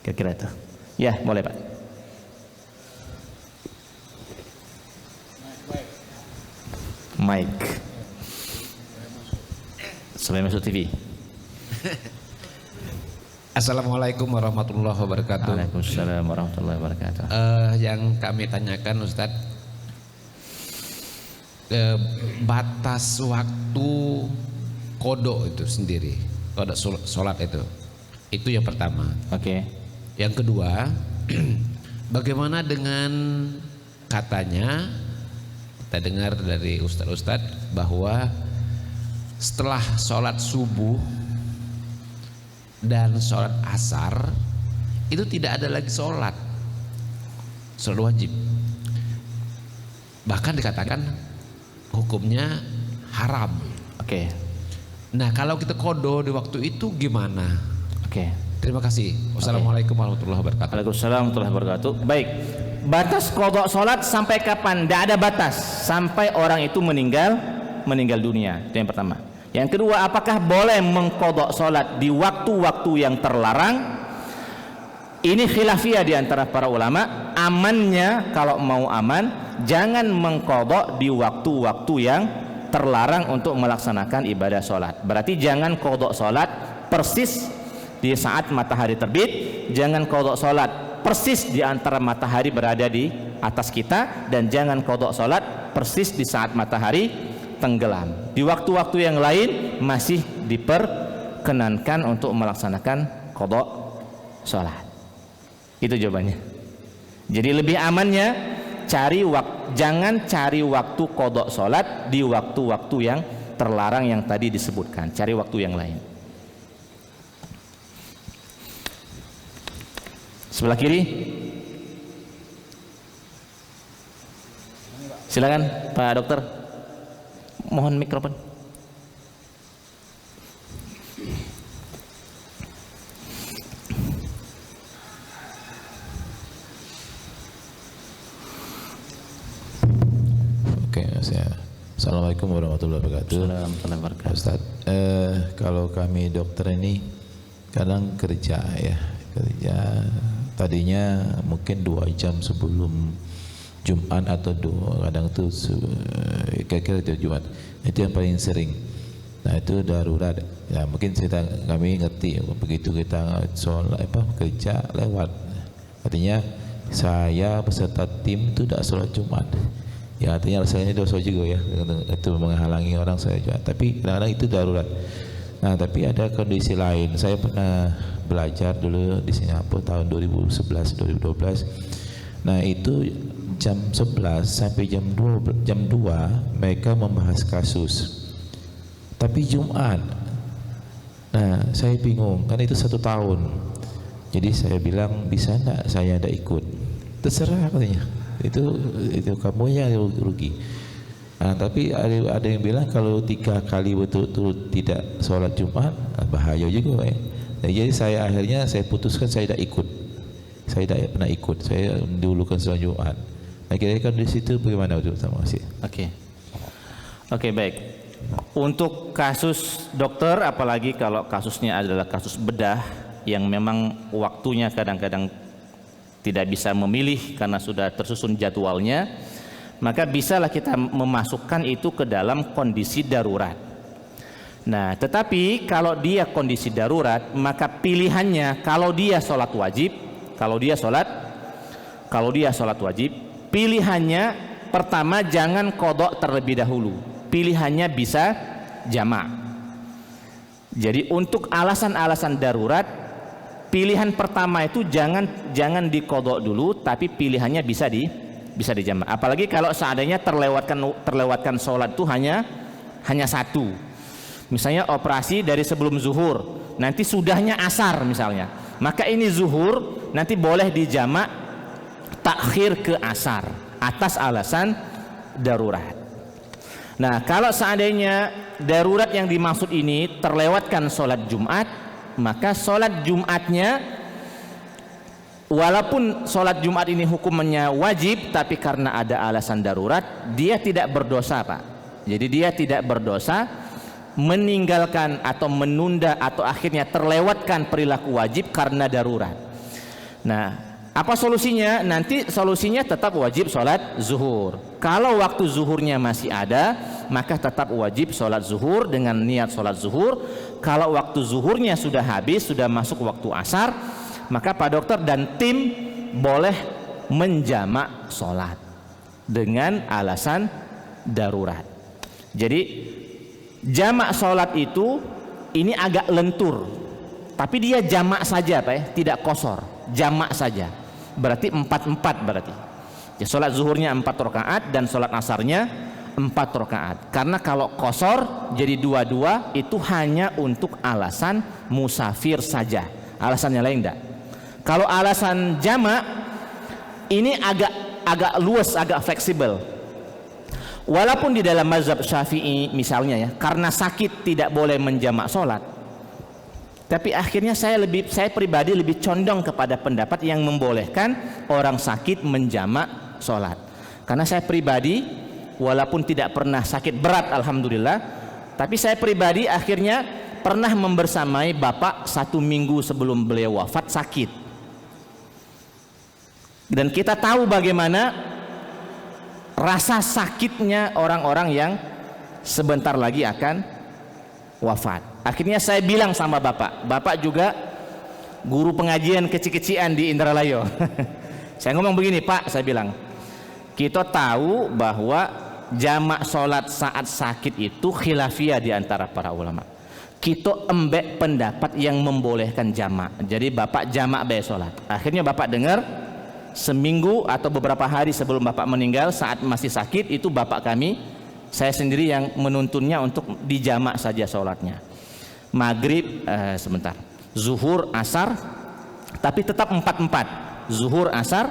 Kira-kira itu. Ya, boleh Pak. Mike. Sampai masuk TV. Assalamualaikum warahmatullahi wabarakatuh. Waalaikumsalam warahmatullahi wabarakatuh. Yang kami tanyakan Ustadz, batas waktu kodok itu sendiri, kodok sholat itu yang pertama. Oke. Yang kedua, bagaimana dengan katanya kita dengar dari ustadz bahwa setelah sholat subuh dan sholat asar itu tidak ada lagi sholat wajib, bahkan dikatakan hukumnya haram. Oke. Nah kalau kita kodo di waktu itu gimana? Oke. Terima kasih. Wassalamualaikum warahmatullahi wabarakatuh. Waalaikumsalam warahmatullahi wabarakatuh. Baik. Batas qada salat sampai kapan? Tidak ada batas. Sampai orang itu meninggal dunia. Itu yang pertama. Yang kedua, apakah boleh mengqada salat di waktu-waktu yang terlarang? Ini khilafiyah di antara para ulama. Amannya kalau mau aman, jangan mengqada di waktu-waktu yang terlarang untuk melaksanakan ibadah salat. Berarti jangan qada salat persis di saat matahari terbit, jangan qada salat persis di antara matahari berada di atas kita, dan jangan qada salat persis di saat matahari tenggelam. Di waktu-waktu yang lain masih diperkenankan untuk melaksanakan qada salat. Itu jawabannya. Jadi lebih amannya jangan cari waktu qada salat di waktu-waktu yang terlarang yang tadi disebutkan. Cari waktu yang lain. Sebelah kiri. Silakan Pak Dokter. Mohon mikrofon. Oke, Assalamualaikum warahmatullahi wabarakatuh. Assalamualaikum warahmatullahi wabarakatuh. Ustaz, kalau kami dokter ini kadang kerja, tadinya mungkin 2 jam sebelum Jumat atau kadang itu kira-kira itu Jumat, itu yang paling sering. Nah itu darurat. Ya mungkin kami ngerti begitu kita sholat kerja lewat, artinya saya beserta tim itu tidak sholat Jumat. Ya artinya rasanya dosa juga ya, itu menghalangi orang saya juga. Tapi kadang-kadang itu darurat. Nah tapi ada kondisi lain. Saya pernah belajar dulu di Singapura tahun 2011-2012. Nah itu jam 11 sampai jam 2 mereka membahas kasus. Tapi Jumat. Nah saya bingung, kan itu 1 tahun. Jadi saya bilang bisa enggak saya tidak ikut? Terserah katanya. Itu kamu yang rugi. Nah, tapi ada yang bilang kalau 3 kali betul-betul tidak sholat Jumat bahaya juga ya. Nah, jadi saya akhirnya putuskan saya tidak ikut. Saya tidak pernah ikut. Saya dulukan sholat Jumat. Nah kira-kira di situ bagaimana Ustaz? Terima kasih. Oke, baik. Untuk kasus dokter, apalagi kalau kasusnya adalah kasus bedah yang memang waktunya kadang-kadang tidak bisa memilih karena sudah tersusun jadwalnya, maka bisalah kita memasukkan itu ke dalam kondisi darurat. Nah, tetapi kalau dia kondisi darurat, maka pilihannya kalau dia sholat wajib, kalau dia sholat wajib, pilihannya pertama jangan qadha terlebih dahulu. Pilihannya bisa jamak. Jadi untuk alasan-alasan darurat, pilihan pertama itu jangan diqadha dulu, tapi pilihannya bisa dijamak. Apalagi kalau seandainya terlewatkan sholat itu hanya satu. Misalnya operasi dari sebelum zuhur, nanti sudahnya asar misalnya, maka ini zuhur nanti boleh dijamak takhir ke asar atas alasan darurat. Nah, kalau seandainya darurat yang dimaksud ini terlewatkan sholat Jumat, maka sholat Jumatnya, walaupun sholat Jumat ini hukumnya wajib, tapi karena ada alasan darurat, dia tidak berdosa, Pak. Jadi dia tidak berdosa meninggalkan atau menunda atau akhirnya terlewatkan perilaku wajib karena darurat. Nah, apa solusinya? Nanti solusinya tetap wajib sholat zuhur. Kalau waktu zuhurnya masih ada, maka tetap wajib sholat zuhur dengan niat sholat zuhur. Kalau waktu zuhurnya sudah habis, sudah masuk waktu asar, maka Pak Dokter dan tim boleh menjamak sholat dengan alasan darurat. Jadi jamak sholat itu ini agak lentur, tapi dia jamak saja, Pak ya, tidak kosor, jamak saja. Berarti 4-4 berarti. Ya, sholat zuhurnya 4 rakaat dan sholat asarnya 4 rakaat. Karena kalau kosor jadi 2-2 itu hanya untuk alasan musafir saja. Alasannya lain enggak. Kalau alasan jamak ini agak luas, agak fleksibel. Walaupun di dalam mazhab Syafi'i misalnya ya, karena sakit tidak boleh menjamak sholat, tapi akhirnya saya pribadi lebih condong kepada pendapat yang membolehkan orang sakit menjamak sholat. Karena saya pribadi walaupun tidak pernah sakit berat alhamdulillah, tapi saya pribadi akhirnya pernah membersamai bapak 1 minggu sebelum beliau wafat sakit, dan kita tahu bagaimana rasa sakitnya orang-orang yang sebentar lagi akan wafat. Akhirnya saya bilang sama bapak juga guru pengajian kecil-kecilan di Indralayo. Saya ngomong begini, Pak, saya bilang, kita tahu bahwa jamak sholat saat sakit itu khilafiyah di antara para ulama. Kita embek pendapat yang membolehkan jamak. Jadi bapak jamak bae sholat. Akhirnya bapak dengar, seminggu atau beberapa hari sebelum bapak meninggal saat masih sakit itu bapak kami, saya sendiri yang menuntunnya untuk dijamak saja sholatnya. Maghrib zuhur asar, tapi tetap 4-4. Zuhur asar,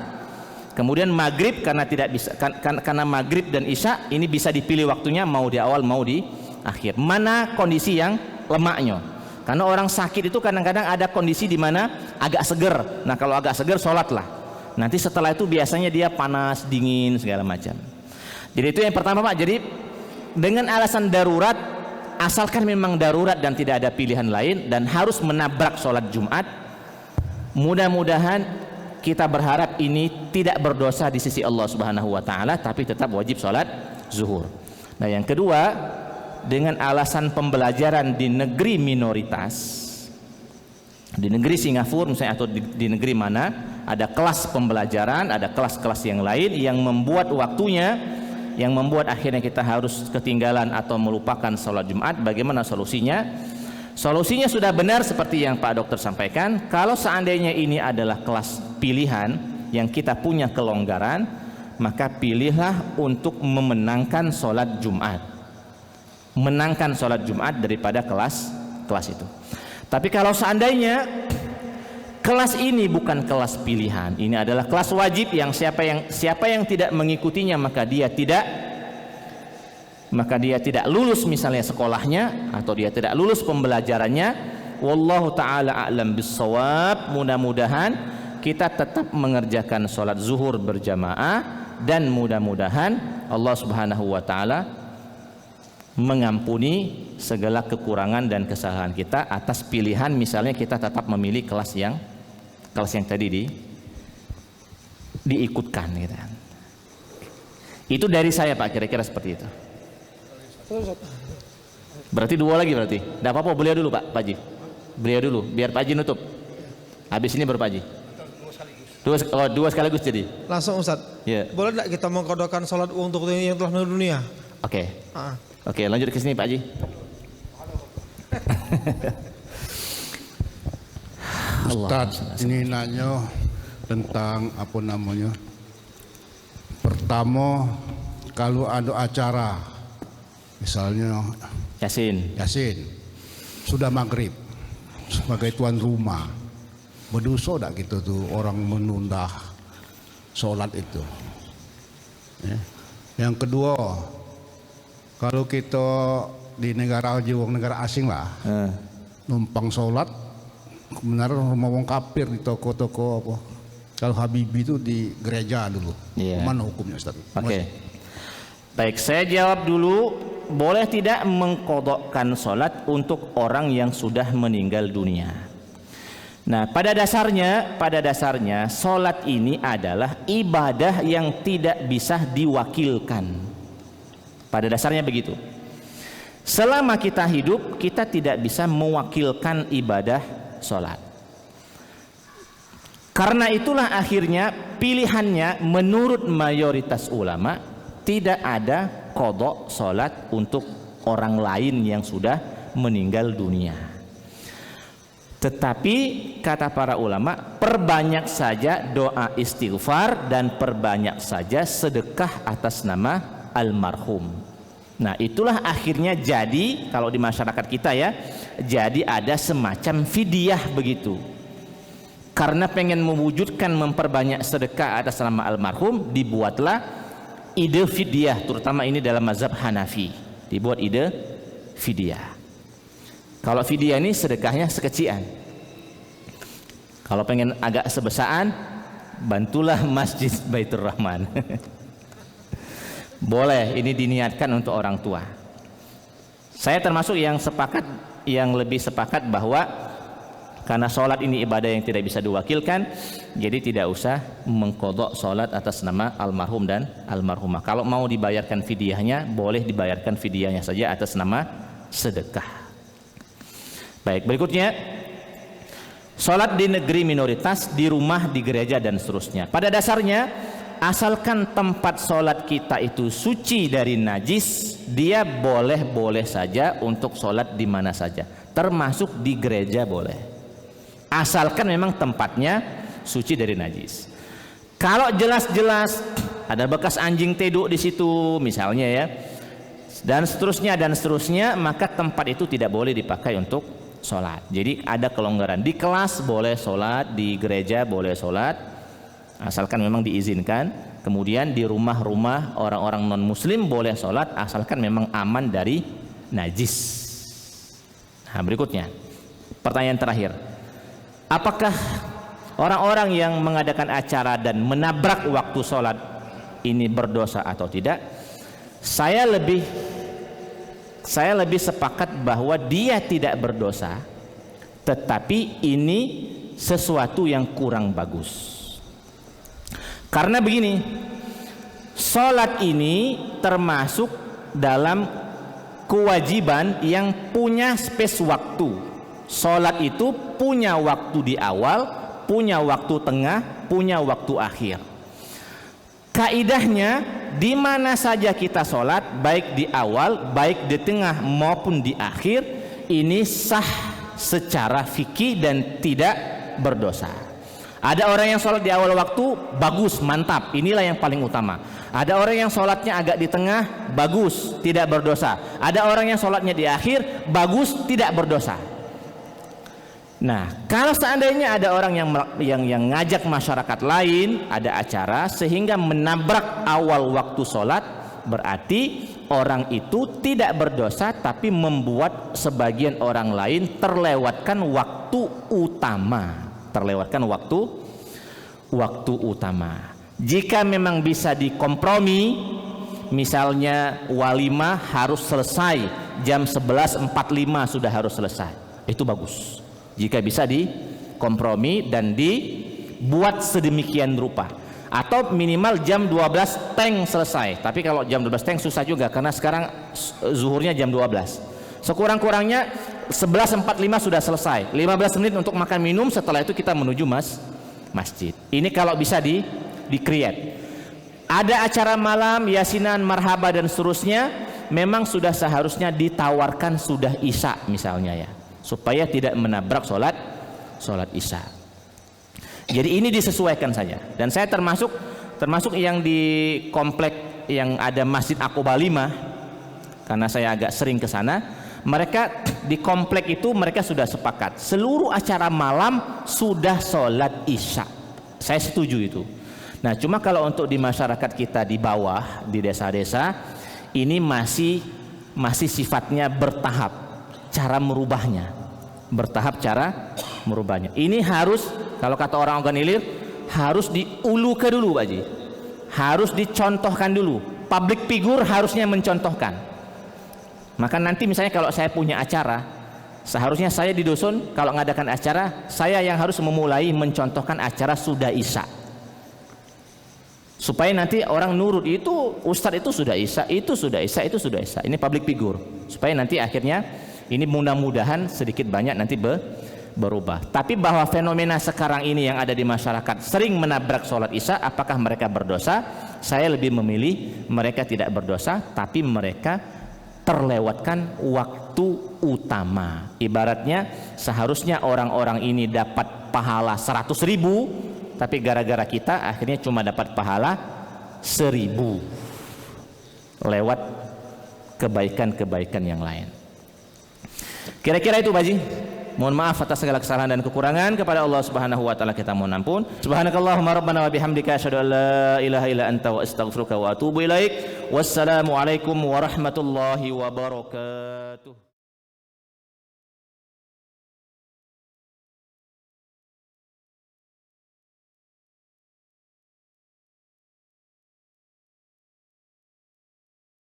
kemudian maghrib karena tidak bisa, karena maghrib dan isya ini bisa dipilih waktunya, mau di awal mau di akhir. Mana kondisi yang lemaknya? Karena orang sakit itu kadang-kadang ada kondisi di mana agak seger. Nah, kalau agak seger sholatlah. Nanti setelah itu biasanya dia panas, dingin, segala macam. Jadi itu yang pertama, Pak. Jadi dengan alasan darurat, asalkan memang darurat dan tidak ada pilihan lain dan harus menabrak sholat Jumat, mudah-mudahan kita berharap ini tidak berdosa di sisi Allah Subhanahu wa Ta'ala, tapi tetap wajib sholat zuhur. Nah, yang kedua, dengan alasan pembelajaran di negeri minoritas, di negeri Singapura misalnya, atau di negeri mana ada kelas pembelajaran, ada kelas-kelas yang lain yang membuat waktunya, yang membuat akhirnya kita harus ketinggalan atau melupakan sholat Jumat. Bagaimana solusinya? Solusinya sudah benar seperti yang Pak Dokter sampaikan. Kalau seandainya ini adalah kelas pilihan yang kita punya kelonggaran, maka pilihlah untuk memenangkan sholat Jumat, menangkan sholat Jumat daripada kelas itu. Tapi kalau seandainya kelas ini bukan kelas pilihan, ini adalah kelas wajib yang siapa yang tidak mengikutinya maka dia tidak lulus misalnya sekolahnya, atau dia tidak lulus pembelajarannya. Wallahu taala a'lam bissawab. Mudah-mudahan kita tetap mengerjakan sholat zuhur berjamaah, dan mudah-mudahan Allah Subhanahu wa taala mengampuni segala kekurangan dan kesalahan kita atas pilihan misalnya kita tetap memilih kelas yang tadi diikutkan gitu. Itu dari saya Pak, kira-kira seperti itu. Berarti 2 lagi berarti. Tidak apa-apa, beliau dulu Pak Haji. Beliau dulu, biar Pak Haji nutup. Habis ini baru Pak Haji. 2 sekaligus jadi. Langsung Ustaz. Ya. Boleh tidak kita mengkodokkan sholat untuk yang telah meninggal dunia? Oke. Oke, lanjut ke sini Pak Haji. Ustaz, ini nanya tentang apa namanya. Pertama, kalau ada acara, misalnya Yasin. sudah maghrib, sebagai tuan rumah, berdosa tak kita tuh orang menunda sholat itu. Ya. Yang kedua, kalau kita di negara asing lah, numpang sholat, kebenaran rumah wong kafir di toko-toko apa. Kalau Habibie itu di gereja dulu. Mana hukumnya Ustaz? Oke. Baik, saya jawab dulu. Boleh tidak mengqadhakan sholat untuk orang yang sudah meninggal dunia? Nah, pada dasarnya sholat ini adalah ibadah yang tidak bisa diwakilkan. Pada dasarnya begitu. Selama kita hidup, kita tidak bisa mewakilkan ibadah sholat. Karena itulah akhirnya pilihannya menurut mayoritas ulama tidak ada qadha sholat untuk orang lain yang sudah meninggal dunia. Tetapi kata para ulama, perbanyak saja doa istighfar dan perbanyak saja sedekah atas nama almarhum. Nah, itulah akhirnya jadi kalau di masyarakat kita ya, jadi ada semacam fidyah begitu. Karena pengen mewujudkan memperbanyak sedekah atas nama almarhum, dibuatlah ide fidyah, terutama ini dalam mazhab Hanafi, dibuat ide fidyah. Kalau fidyah ini sedekahnya sekecian. Kalau pengen agak sebesaan, bantulah Masjid Baitur Rahman. Boleh, ini diniatkan untuk orang tua. Saya termasuk yang lebih sepakat bahwa karena sholat ini ibadah yang tidak bisa diwakilkan, jadi tidak usah mengqadha sholat atas nama almarhum dan almarhumah. Kalau mau dibayarkan fidyahnya, boleh dibayarkan fidyahnya saja atas nama sedekah. Baik, berikutnya sholat di negeri minoritas, di rumah, di gereja dan seterusnya. Pada dasarnya, asalkan tempat sholat kita itu suci dari najis, dia boleh-boleh saja untuk sholat di mana saja, termasuk di gereja boleh. Asalkan memang tempatnya suci dari najis. Kalau jelas-jelas ada bekas anjing teduk di situ misalnya ya, dan seterusnya, maka tempat itu tidak boleh dipakai untuk sholat. Jadi ada kelonggaran. Di kelas boleh sholat, di gereja boleh sholat, asalkan memang diizinkan. Kemudian di rumah-rumah orang-orang non-muslim boleh sholat, asalkan memang aman dari najis. Nah, berikutnya, pertanyaan terakhir. Apakah orang-orang yang mengadakan acara dan menabrak waktu sholat ini berdosa atau tidak? Saya lebih sepakat bahwa dia tidak berdosa, tetapi ini sesuatu yang kurang bagus. Karena begini, sholat ini termasuk dalam kewajiban yang punya space waktu. Sholat itu punya waktu di awal, punya waktu tengah, punya waktu akhir. Kaidahnya, di mana saja kita sholat, baik di awal, baik di tengah maupun di akhir, ini sah secara fikih dan tidak berdosa. Ada orang yang sholat di awal waktu, bagus, mantap, inilah yang paling utama. Ada orang yang sholatnya agak di tengah, bagus, tidak berdosa. Ada orang yang sholatnya di akhir, bagus, tidak berdosa. Nah, kalau seandainya ada orang yang ngajak masyarakat lain, ada acara sehingga menabrak awal waktu sholat, berarti orang itu tidak berdosa, tapi membuat sebagian orang lain terlewatkan waktu utama. Waktu utama. Jika memang bisa dikompromi, misalnya walimah harus selesai jam 11.45 sudah harus selesai, itu bagus. Jika bisa dikompromi dan dibuat sedemikian rupa. atau minimal jam 12 teng selesai. Tapi kalau jam 12 teng susah juga karena sekarang zuhurnya jam 12. Sekurang-kurangnya 11.45 sudah selesai. 15 menit untuk makan minum, setelah itu kita menuju masjid. Ini kalau bisa di-create. Ada acara malam, yasinan, marhaba dan seterusnya, memang sudah seharusnya ditawarkan sudah isya misalnya ya, supaya tidak menabrak sholat isya. Jadi ini disesuaikan saja. Dan saya termasuk yang di komplek yang ada Masjid Aqobah 5, karena saya agak sering ke sana. Mereka di komplek itu mereka sudah sepakat seluruh acara malam sudah sholat isya. Saya setuju itu. Nah, cuma kalau untuk di masyarakat kita di bawah, di desa-desa, ini masih sifatnya bertahap cara merubahnya. Ini harus, kalau kata orang Oganilir, harus diulukan dulu, Pak Haji. Harus dicontohkan dulu. Public figure harusnya mencontohkan. Maka nanti misalnya kalau saya punya acara, seharusnya saya di dusun kalau mengadakan acara, saya yang harus memulai mencontohkan acara sudah isya. Supaya nanti orang nurut, itu ustadz itu sudah isya, itu sudah isya, itu sudah isya. Ini public figure. Supaya nanti akhirnya ini mudah-mudahan sedikit banyak nanti berubah. Tapi bahwa fenomena sekarang ini yang ada di masyarakat sering menabrak sholat isya, apakah mereka berdosa? Saya lebih memilih mereka tidak berdosa, tapi mereka terlewatkan waktu utama. Ibaratnya seharusnya orang-orang ini dapat pahala 100.000, tapi gara-gara kita akhirnya cuma dapat pahala 1.000 lewat kebaikan-kebaikan yang lain. Kira-kira itu, Pak Haji. Mohon maaf atas segala kesalahan dan kekurangan. Kepada Allah Subhanahu wa taala kita mohon ampun. Subhanakallahumma rabbana wa bihamdika asyhadu an la ilaha illa anta wa astaghfiruka wa atubu ilaik. Wassalamu alaikum warahmatullahi wabarakatuh.